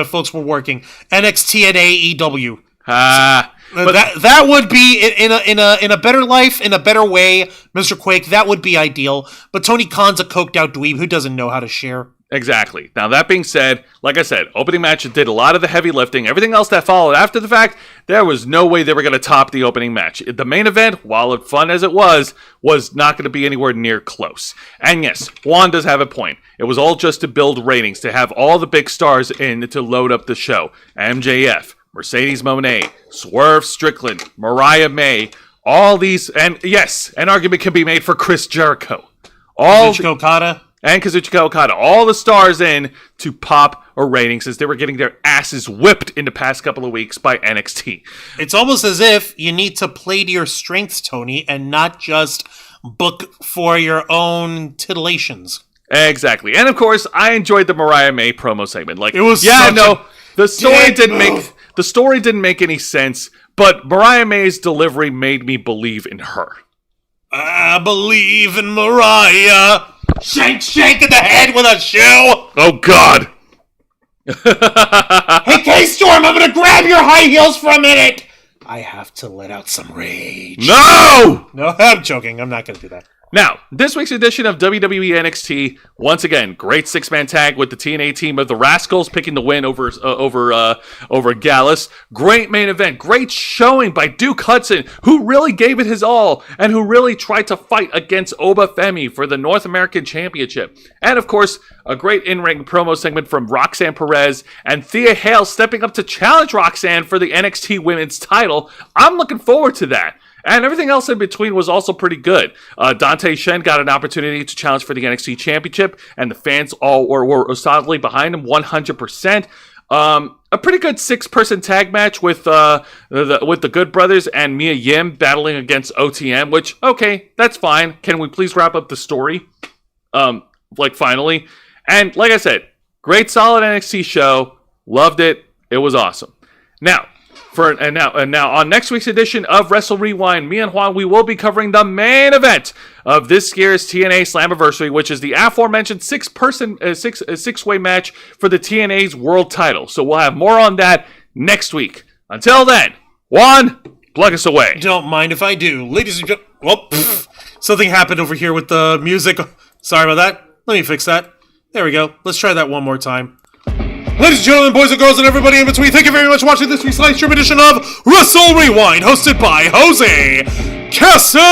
folks were working. NXT and AEW. That would be in a better life, in a better way, Mr. Quake. That would be ideal. But Tony Khan's a coked out dweeb who doesn't know how to share. Exactly. Now, that being said, like I said, opening match did a lot of the heavy lifting. Everything else that followed after the fact, there was no way they were going to top the opening match. The main event, while fun as it was not going to be anywhere near close. And yes, Juan does have a point. It was all just to build ratings, to have all the big stars in to load up the show. MJF, Mercedes Moné, Swerve Strickland, Mariah May, all these, and yes, an argument can be made for Chris Jericho. Kazuchika Okada. And Kazuchika Okada. All the stars in to pop a rating since they were getting their asses whipped in the past couple of weeks by NXT. It's almost as if you need to play to your strengths, Tony, and not just book for your own titillations. Exactly. And of course, I enjoyed the Mariah May promo segment. Like, it was the story didn't make any sense, but Mariah May's delivery made me believe in her. I believe in Mariah. Shank in the head with a shoe. Oh, God. Hey, K-Storm, I'm going to grab your high heels for a minute. I have to let out some rage. No! No, I'm joking. I'm not going to do that. Now, this week's edition of WWE NXT, once again, great six-man tag with the TNA team of the Rascals picking the win over Gallus. Great main event, great showing by Duke Hudson, who really gave it his all and who really tried to fight against Oba Femi for the North American Championship. And of course, a great in-ring promo segment from Roxanne Perez and Thea Hale stepping up to challenge Roxanne for the NXT Women's title. I'm looking forward to that. And everything else in between was also pretty good. Dante Shen got an opportunity to challenge for the NXT Championship, and the fans all were solidly behind him 100%. A pretty good six-person tag match with the Good Brothers and Mia Yim battling against OTM, which, okay, that's fine. Can we please wrap up the story? Finally. And like I said, great solid NXT show. Loved it. It was awesome. Now, And now on next week's edition of Wrestle Rewind, me and Juan, we will be covering the main event of this year's TNA Slammiversary, which is the aforementioned six-way match for the TNA's world title. So we'll have more on that next week. Until then, Juan, plug us away. Don't mind if I do. Ladies and gentlemen... Well, something happened over here with the music. Sorry about that. Let me fix that. There we go. Let's try that one more time. Ladies and gentlemen, boys and girls, and everybody in between, thank you very much for watching this week's live stream edition of Wrestle Rewind, hosted by Jose Casabona!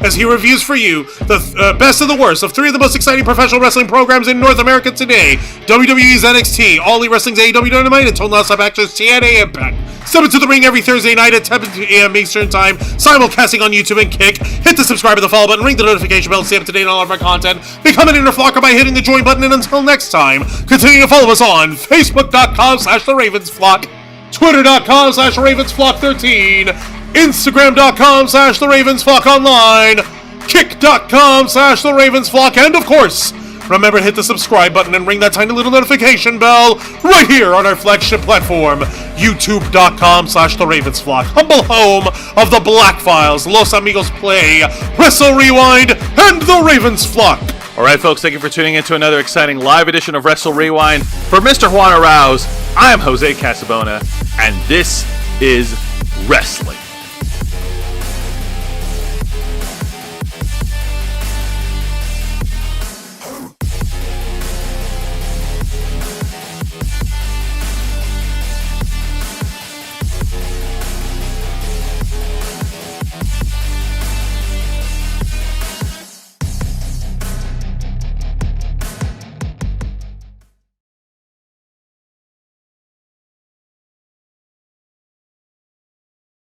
As he reviews for you the best and the worst of three of the most exciting professional wrestling programs in North America today: WWE's NXT, All Elite Wrestling's AEW Dynamite, and Total Nonstop Action's TNA Impact. Step into the ring every Thursday night at 10 a.m. Eastern Time, simulcasting on YouTube and Kick. Hit the subscribe and the follow button, ring the notification bell to stay up to date on all of our content. Become an inner flocker by hitting the join button, and until next time, continue to follow us on Facebook.com/TheRavensFlock, Twitter.com/RavensFlock13, Instagram.com/TheRavensFlockOnline, Kick.com/TheRavensFlock, and of course, remember to hit the subscribe button and ring that tiny little notification bell right here on our flagship platform, YouTube.com/TheRavensFlock, humble home of the Black Files, Los Amigos Play, Wrestle Rewind, and The Ravens Flock. All right, folks, thank you for tuning in to another exciting live edition of Wrestle Rewind. For Mr. Juan Arouse, I am Jose Casabona, and this is Wrestling.